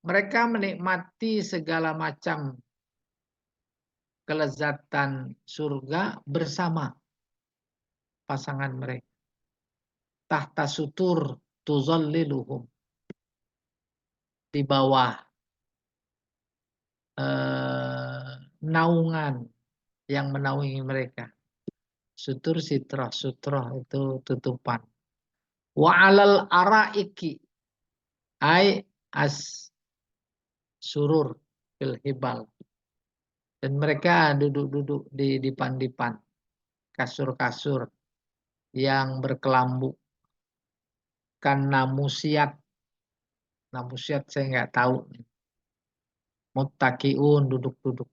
Mereka menikmati segala macam kelezatan surga bersama pasangan mereka. tahta sutur tuzalliluhum, di bawah naungan yang menaungi mereka. Sutur sitrah, sutrah itu tutupan. Wa alal araiki ai as surur fil hibal. Dan mereka duduk-duduk di dipan-dipan, kasur-kasur yang berkelambu. Kan namusiat. Namusiat saya nggak tahu. Muttaqiun, duduk-duduk.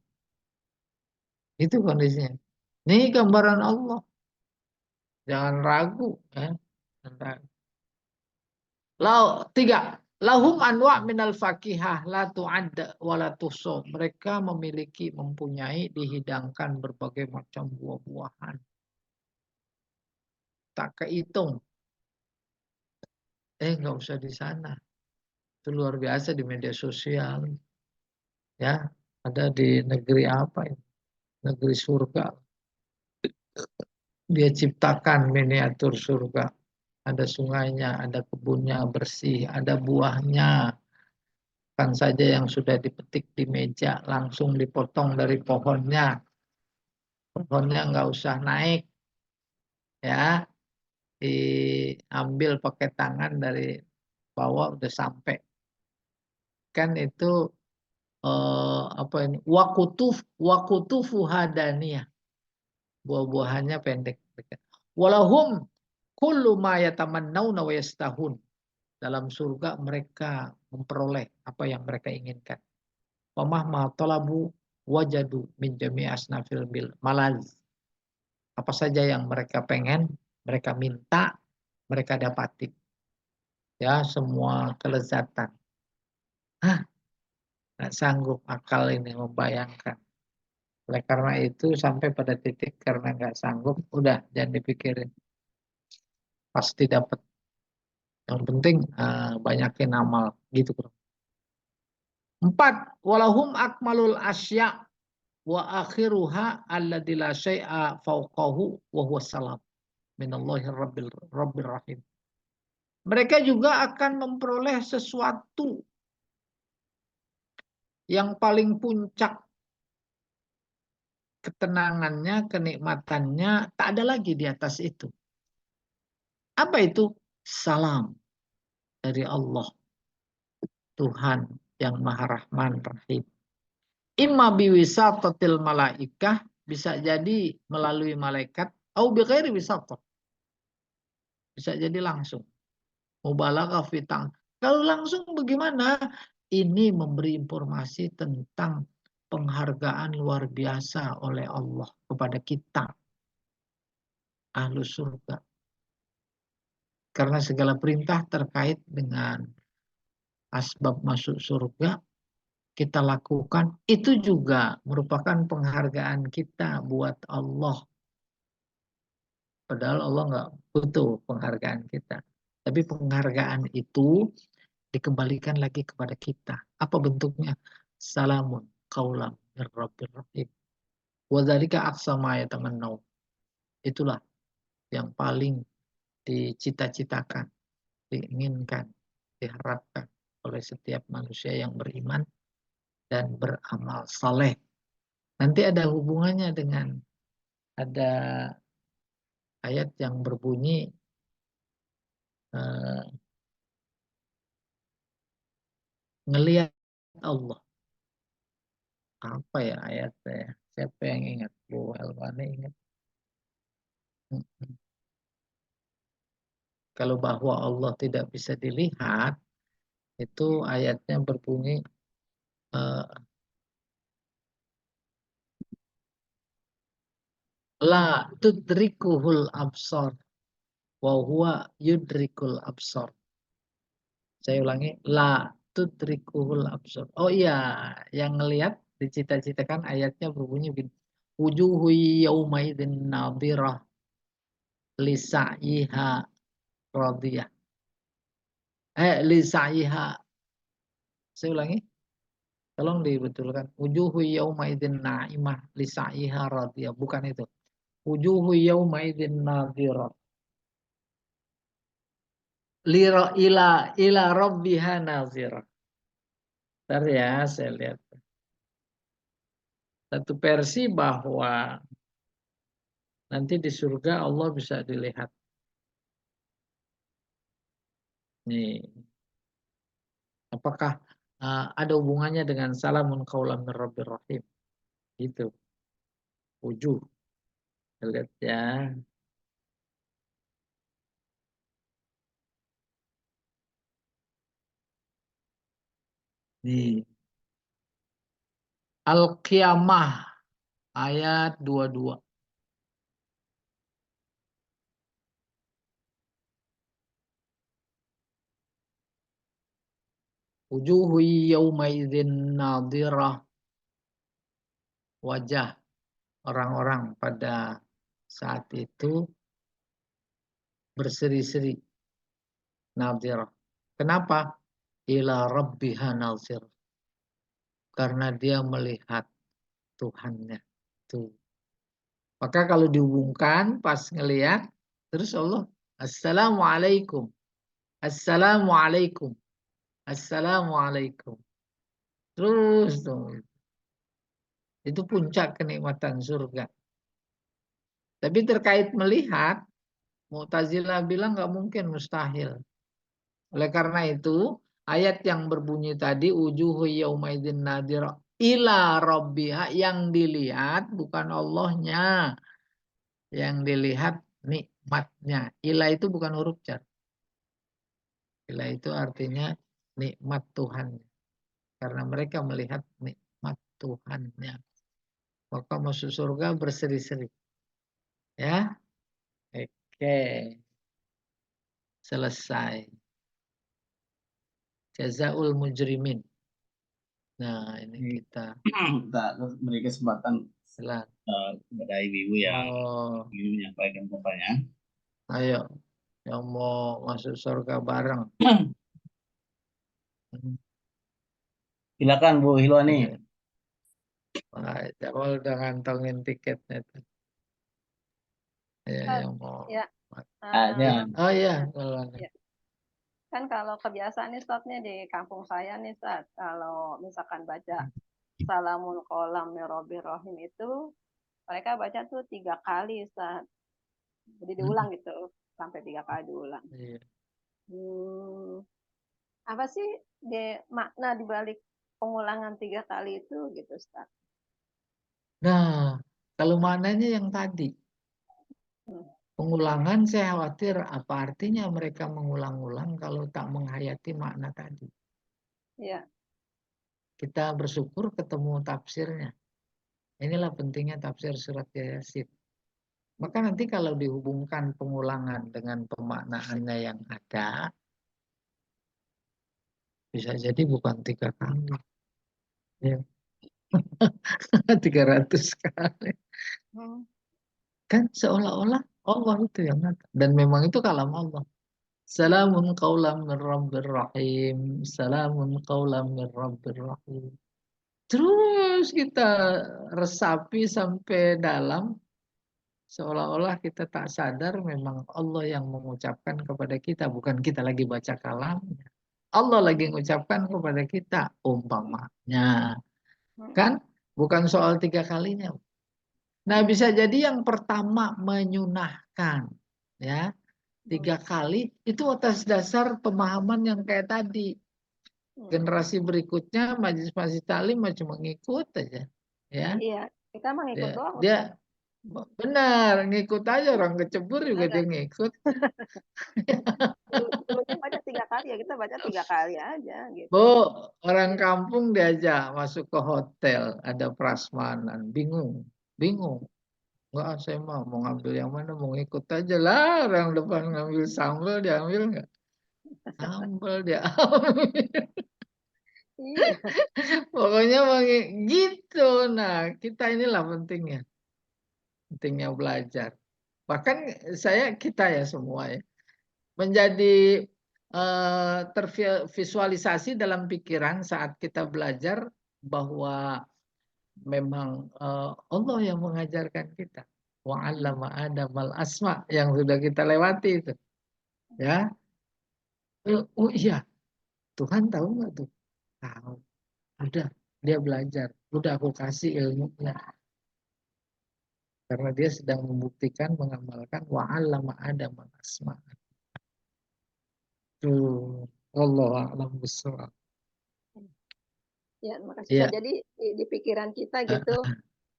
Itu kondisinya. Ini gambaran Allah. Jangan ragu. Ya. Jangan ragu. Tiga. Lahum anwa' minal fakihah la tu'adda wa la tuhsa. Mereka mempunyai dihidangkan berbagai macam buah-buahan. Tak kehitung. Nggak usah di sana. Itu luar biasa di media sosial. Ya, ada di negeri apa ini? Negeri surga. Dia ciptakan miniatur surga. Ada sungainya, ada kebunnya bersih, ada buahnya. Kan saja yang sudah dipetik di meja, langsung dipotong dari pohonnya. Pohonnya nggak usah naik. Ya, diambil pakai tangan dari bawah udah sampai. Kan itu apa ini? Wakutufu hadaniyah. Buah-buahannya pendek. Walahum kullu ma yatamannawna wa yastahun. Dalam surga mereka memperoleh apa yang mereka inginkan. Wa mahma talabu wajadu min jami'i asnafil bil malaz. Apa saja yang mereka pengen, mereka minta, mereka dapati. Ya, semua kelezatan. Nggak sanggup akal ini membayangkan. Oleh karena itu sampai pada titik karena nggak sanggup, udah jangan dipikirin. Pasti dapat. Yang penting banyakin amal gitu. 4. Walahum akmalul asya wa akhiruha alladzi la syai'a fawqahu wa huwa salam minallahi rabbil rahim. Mereka juga akan memperoleh sesuatu yang paling puncak ketenangannya, kenikmatannya, tak ada lagi di atas itu. Apa itu? Salam dari Allah, Tuhan yang Maha Rahman Rahim. Imma biwisatatil malaikah, bisa jadi melalui malaikat, atau bighairi wisatah. Bisa jadi langsung. Mubalaghah fitang. Kalau langsung bagaimana? Ini memberi informasi tentang penghargaan luar biasa oleh Allah kepada kita, ahlu surga. Karena segala perintah terkait dengan asbab masuk surga, kita lakukan, itu juga merupakan penghargaan kita buat Allah. Padahal Allah nggak butuh penghargaan kita. Tapi penghargaan itu dikembalikan lagi kepada kita. Apa bentuknya? Salamun qaulam mir rabbir rahim. Wa dzalika aqsa ma yatamannau. Itulah yang paling dicita-citakan, diinginkan, diharapkan oleh setiap manusia yang beriman dan beramal saleh. Nanti ada hubungannya dengan ada ayat yang berbunyi ngelihat Allah. Apa ya ayatnya? Siapa yang ingat? Bu Helwane ingat? Kalau bahwa Allah tidak bisa dilihat, itu ayatnya berbunyi la tudrikuhul absar wa huwa yudrikul absar. Saya ulangi, la tudrikuhul absar. Oh iya, yang ngelihat dicita-citakan ayatnya berbunyi begini. Wujuhu yaumaidin nadhirah lisa'iha radiyah. Lisa'iha. Saya ulangi. Tolong dibetulkan. Wujuhu yaumaidin na'imah lisa'iha radiyah. Bukan itu. Wujuhu yaumaidin nadhirah. ila rabbiha nazirah. Bentar ya, saya lihat. Satu versi bahwa nanti di surga Allah bisa dilihat. Nih, apakah ada hubungannya dengan salamun qaulam mir rabbir rahim? Itu. 7. Lihat ya. Nih. Al-Qiyamah ayat 22. Wujuhu yaumaidin nadhirah. Wajah orang-orang pada saat itu berseri-seri, nadhirah. Kenapa? Ila rabbiha nazir. Karena dia melihat Tuhannya. Tuh. Maka kalau dihubungkan pas ngelihat, terus Allah, Assalamualaikum. Assalamualaikum. Assalamualaikum. Terus tuh. Itu puncak kenikmatan surga. Tapi terkait melihat, Mu'tazilah bilang nggak mungkin, mustahil. Oleh karena itu, ayat yang berbunyi tadi, ujuhu yaumaidin nadhirah ila rabbiha, yang dilihat bukan Allahnya. Yang dilihat nikmatnya. Ila itu bukan huruf jar. Ila itu artinya nikmat Tuhan. Karena mereka melihat nikmat Tuhannya. Maka masuk surga berseri-seri. Ya. Oke. Selesai. Jazaul mujrimin. Nah, ini kita beri kesempatan selat. kepada ibu-ibu yang ingin menyampaikan pertanyaan. Ayo, yang mau masuk surga bareng. Silakan Bu Hilwani. Wah, Jamal udah ngantongin tiketnya tuh. Ya, yang mau. Ya. Oh iya, Ya. Kan kalau kebiasaan nih Ustadznya di kampung saya nih Ustadz, kalau misalkan baca salamun qaulam mir rabbir rahim itu mereka baca tuh 3 kali Ustadz. Jadi diulang gitu sampai 3 kali diulang. Iya. Apa sih makna dibalik pengulangan 3 kali itu gitu Ustadz? Nah, kalau maknanya yang tadi. Pengulangan saya khawatir apa artinya mereka mengulang-ulang kalau tak menghayati makna tadi. Iya. Kita bersyukur ketemu tafsirnya. Inilah pentingnya tafsir surat Yasin. Maka nanti kalau dihubungkan pengulangan dengan pemaknaannya yang ada, bisa jadi bukan 3 kali. Ya. 300 kali. Kan seolah-olah Allah itu yang ada. Dan memang itu kalam Allah. Salamun qaulam min rabbir rahim. Salamun qaulam min rabbir rahim. Terus kita resapi sampai dalam, seolah-olah kita tak sadar memang Allah yang mengucapkan kepada kita, bukan kita lagi baca kalamnya. Allah lagi mengucapkan kepada kita umpamanya. Kan bukan soal 3 kalinya. Nah, bisa jadi yang pertama menyunahkan, ya. 3 kali itu atas dasar pemahaman yang kayak tadi. Generasi berikutnya majelis taklim cuma ngikut aja, ya. Iya, kita mah ngikut doang. Dia benar, ngikut aja, orang kecebur juga dia ngikut. Dulunya baca 3 kali ya, kita baca 3 kali aja gitu. Bu, orang kampung diajak masuk ke hotel, ada prasmanan, bingung. Enggak, saya mau ngambil yang mana, mau ngikut aja lah. Orang depan ngambil sambal, diambil enggak? Sambal dia ambil. Iya. Pokoknya gitu. Nah, kita inilah pentingnya. Pentingnya belajar. Bahkan kita ya semua ya. Menjadi tervisualisasi dalam pikiran saat kita belajar bahwa memang Allah yang mengajarkan kita. Wa 'allama Adamal asma yang sudah kita lewati itu. Ya. Oh iya, Tuhan tahu nggak tuh? Tahu. Udah, dia belajar. Udah aku kasih ilmunya. Karena dia sedang membuktikan, mengamalkan wa'allama Adam al-asma. Tuh, Allah a'lam bishawab. Ya, makasih Iya. Ustaz. Jadi di pikiran kita gitu,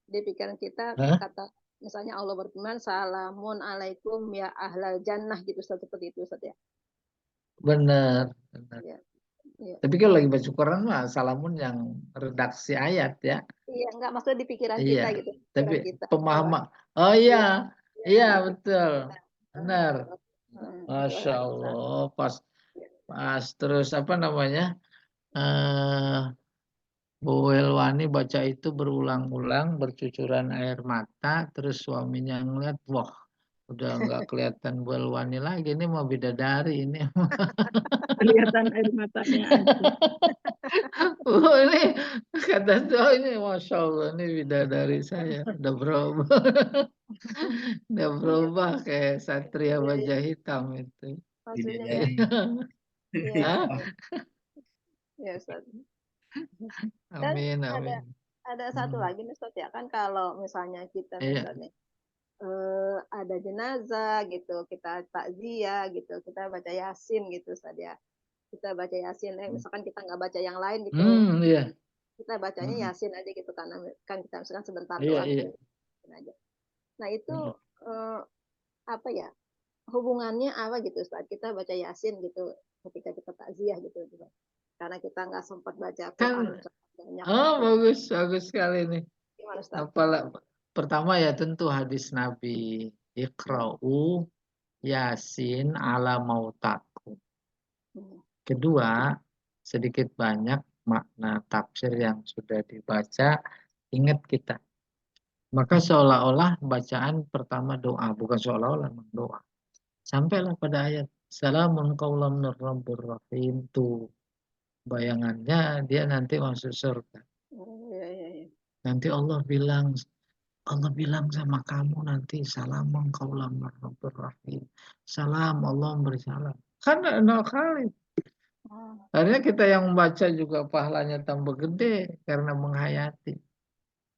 di pikiran kita Hah? kata misalnya Allah berfirman salamun alaikum ya ahlal jannah gitu Ustaz, seperti itu Ustaz ya. Benar, benar. Ya. Iya. Tapi kalau lagi baca Quran mah salamun yang redaksi ayat ya. Iya, enggak maksudnya di pikiran Iya. kita gitu, pikiran Tapi kita. pemahaman. Oh iya, iya di betul. pikiran kita. Benar. Terus Masya Allah, pas terus apa namanya? Bu Welwani baca itu berulang-ulang, bercucuran air mata, terus suaminya ngeliat, wah, udah nggak kelihatan Bu Welwani lagi, ini mau bidadari ini. Kelihatan air matanya aja. Ini kata tuh ini, masya Allah, ini bidadari saya, udah berubah, udah berubah kayak satria wajah hitam itu. maksudnya ya. Bidadari. Iya. Hah? Ya, Ustaz. Dan Amin, amin. ada satu lagi nih Ustaz ya, kan kalau misalnya kita Iya. misalnya ada jenazah gitu, kita takziah gitu, kita baca Yasin gitu Ustaz ya. Kita baca Yasin, misalkan kita nggak baca yang lain gitu, Iya. kita bacanya Yasin aja gitu, karena kan kita misalkan sebentar Iya, doang iya. gitu aja. Nah itu apa ya, hubungannya apa gitu Ustaz? Kita baca Yasin gitu ketika kita takziah gitu, karena kita nggak sempat baca Quran banyak. Oh, bagus sekali nih. Gimana Ustaz? Pertama ya tentu hadis Nabi, Iqra'u Yasin ala mautakum. Kedua, sedikit banyak makna tafsir yang sudah dibaca, ingat kita. Maka seolah-olah bacaan pertama doa, bukan seolah-olah doa. Sampailah pada ayat Salamun qaulam mir rabbir rahim, tuh bayangannya dia nanti masuk surga. Nanti Allah bilang sama kamu nanti salamun qaulam mir rabbir rahim. Salam, Allah memberi salam. Kan 0 kali. Akhirnya kita yang membaca juga pahalanya tambah gede karena menghayati.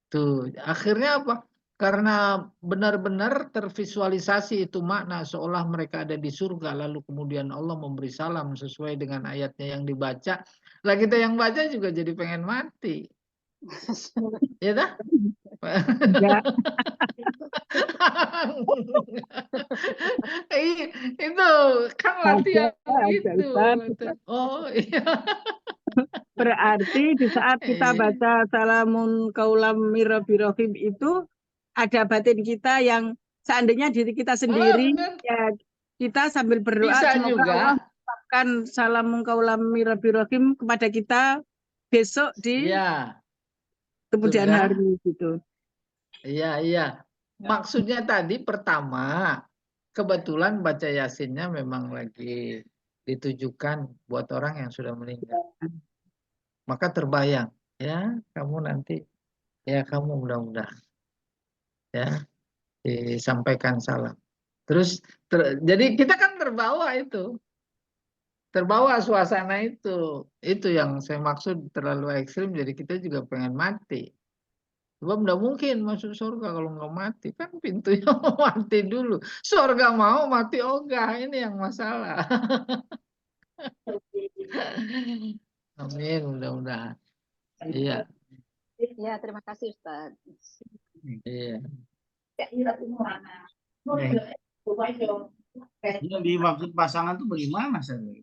Tuh, akhirnya apa? Karena benar-benar tervisualisasi itu makna seolah mereka ada di surga, lalu kemudian Allah memberi salam sesuai dengan ayatnya yang dibaca. Lah kita yang baca juga jadi pengen mati. Ya dah? Enggak. Itu kan latihan gitu. Oh iya. Berarti di saat kita baca salamun qaulam mir rabbir rahim itu ada batin kita yang seandainya diri kita sendiri ya kita sambil berdoa bisa semoga juga Allah mengucapkan salamun qaulam mir rabbir rahim kepada kita besok di kemudian hari gitu. Iya. Maksudnya tadi pertama kebetulan baca Yasinnya memang lagi ditujukan buat orang yang sudah meninggal. Maka terbayang, ya kamu nanti, ya kamu mudah-mudahan ya disampaikan salam. Terus jadi kita kan terbawa suasana itu yang saya maksud terlalu ekstrim. Jadi kita juga pengen mati. Sebab tidak mungkin masuk surga kalau nggak mati, kan pintunya mati dulu. Surga mau, mati ogah, ini yang masalah. Amin, mudah-mudahan. Iya. Ya, terima kasih Ustaz. Iya. Yang dimaksud pasangan itu bagaimana saya?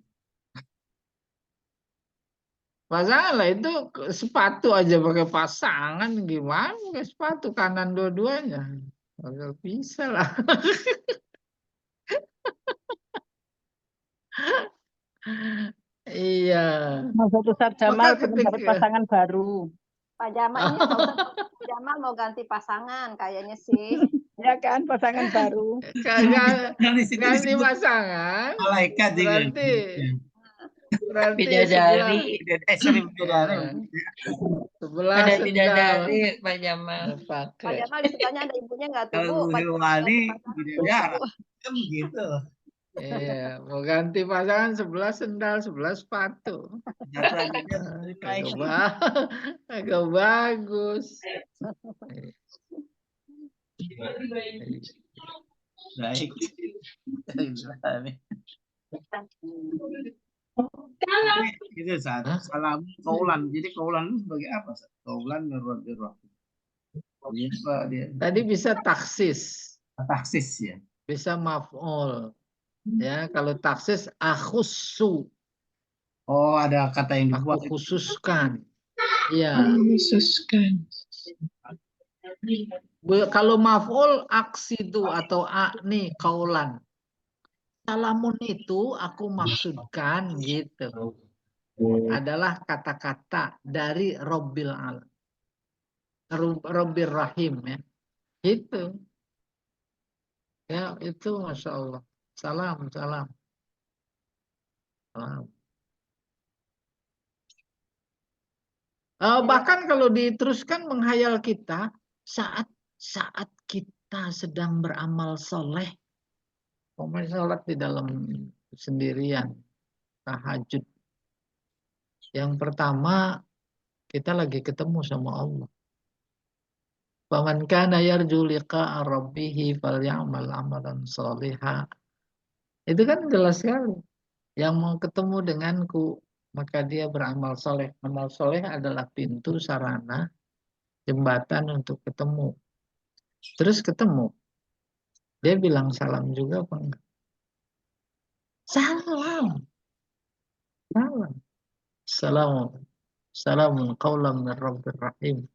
Pasangan lah itu sepatu aja pakai pasangan, gimana pakai sepatu kanan dua-duanya? Agak bisa lah. Iya. Satu saat Jamal belum dapat pasangan baru. Pak Jamal ini Pak Jamal mau ganti pasangan kayaknya sih. Ya kan, pasangan baru. Ganti pasangan. Malaikat berarti bidadari. Sebelah ada bidadari Pak Jamal. Pak Jamal di sebelahnya ada ibunya nggak tuh Bu? Kalau Wali bidadari kan gitu. Iya, mau ganti pasangan 11 sendal, 11 sepatu. Satu aja dia lebih baik. Agak bagus. Baik. Itu salam kaulan. Jadi kaulan itu sebagai apa? Kaulan mirror. Tadi bisa taksis. Taksis ya. Bisa maf'ul. Ya, kalau taksis akhussu. Oh, ada kata yang dibuat. Aku khususkan. Iya. Khususkan. Kalau maf'ul aksidu atau a'ni kaulan. Salamun itu aku maksudkan gitu. Adalah kata-kata dari Rabbil Al. Rabbil Rahim ya. Itu. Ya, itu Masya Allah. Salam. Salam. Bahkan kalau diteruskan menghayal kita saat kita sedang beramal soleh, sholat di dalam sendirian, tahajud. Yang pertama kita lagi ketemu sama Allah. Faman kana yarju liqa'a rabbih falyamal amalan sholiha. Itu kan jelas sekali. Yang mau ketemu denganku, maka dia beramal soleh. Amal soleh adalah pintu sarana jembatan untuk ketemu. Terus ketemu. Dia bilang salam juga apa enggak? Salam. Salam. Salamun qaulam min rabbir rahim.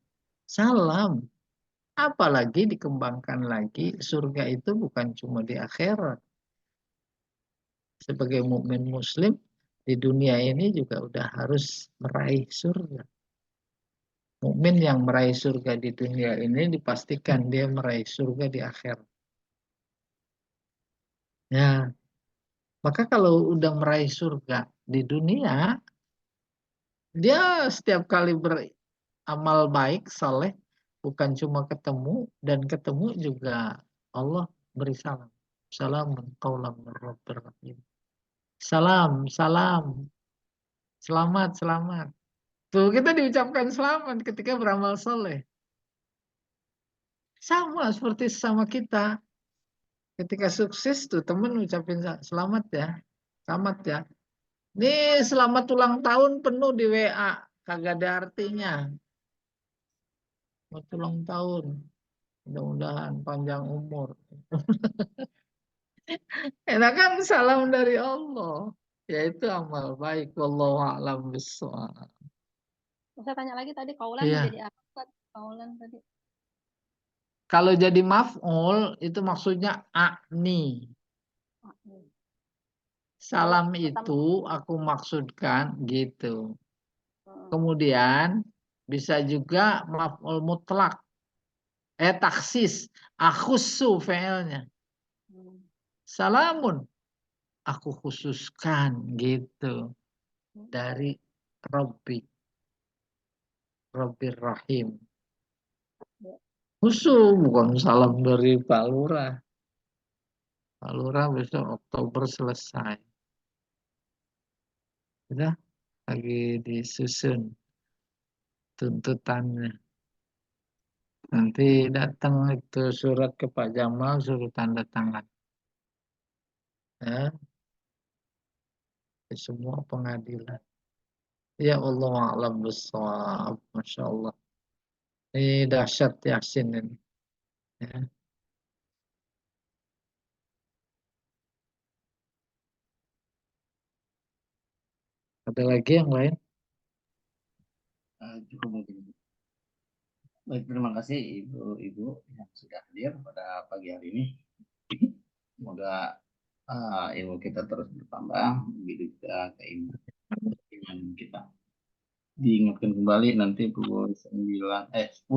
Salam. Apalagi dikembangkan lagi, surga itu bukan cuma di akhirat. Sebagai mukmin muslim, di dunia ini juga udah harus meraih surga. Mukmin yang meraih surga di dunia ini dipastikan dia meraih surga di akhirat. Ya, maka kalau udah meraih surga di dunia, dia setiap kali beramal baik, saleh, bukan cuma ketemu, dan ketemu juga Allah beri salam. Salamun qaulam min rabbir rahim. Salam, salam. Selamat, selamat. Tuh, kita diucapkan selamat ketika beramal soleh. Sama seperti sama kita. Ketika sukses tuh temen ucapin selamat ya. Selamat ya. Ini selamat ulang tahun penuh di WA. Kagak ada artinya. Selamat ulang tahun. Mudah-mudahan panjang umur. Enak kan salam dari Allah. Yaitu amal baik. Wallahu a'lam bishawab. Saya tanya lagi tadi kaulan Iya. jadi apa? Kaulan tadi. Kalau jadi maf'ul itu maksudnya a'ni. Salam itu aku maksudkan gitu. Kemudian bisa juga maf'ul mutlak. Taksis. Akhussu fi'ilnya. Salamun. Aku khususkan gitu. Dari Rabbi. Rabbir Rahim. Khusus bukan salam dari Pak Lurah. Pak Lurah besok Oktober selesai. Sudah lagi disusun tuntutannya. Nanti datang itu surat ke Pak Jamal, suruh tanda tangan. Ya, di semua pengadilan. Ya Allah a'lam bishawab. Masya Allah. Ini dahsyat Yasin ini. Ya. Ada lagi yang lain? Cukup mungkin. Baik, terima kasih ibu-ibu yang sudah hadir pada pagi hari ini. Semoga ilmu kita terus bertambah, begitu juga keimanan kita. Diingatkan kembali nanti pukul 10.30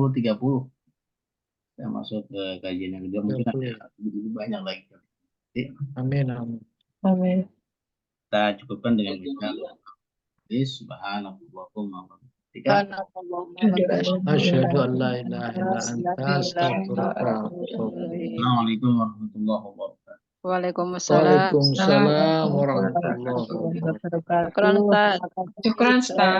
saya masuk ke kajian yang kedua, mungkin ada lebih banyak lagi. Amin, amin. Amin. Kita cukupkan dengan kita. Subhanallahumma wa bihamdika. Asyhadu an la ilaha illa anta astaghfiruka wa atubu ilaik. Assalamualaikum warahmatullahi wabarakatuh. Waalaikumsalam. Waalaikumsalam warahmatullahi warahmatullahi wabarakatuh. wabarakatuh. Syukran, Ustaz. Terima kasih, Syukran, Ustaz. Ustaz.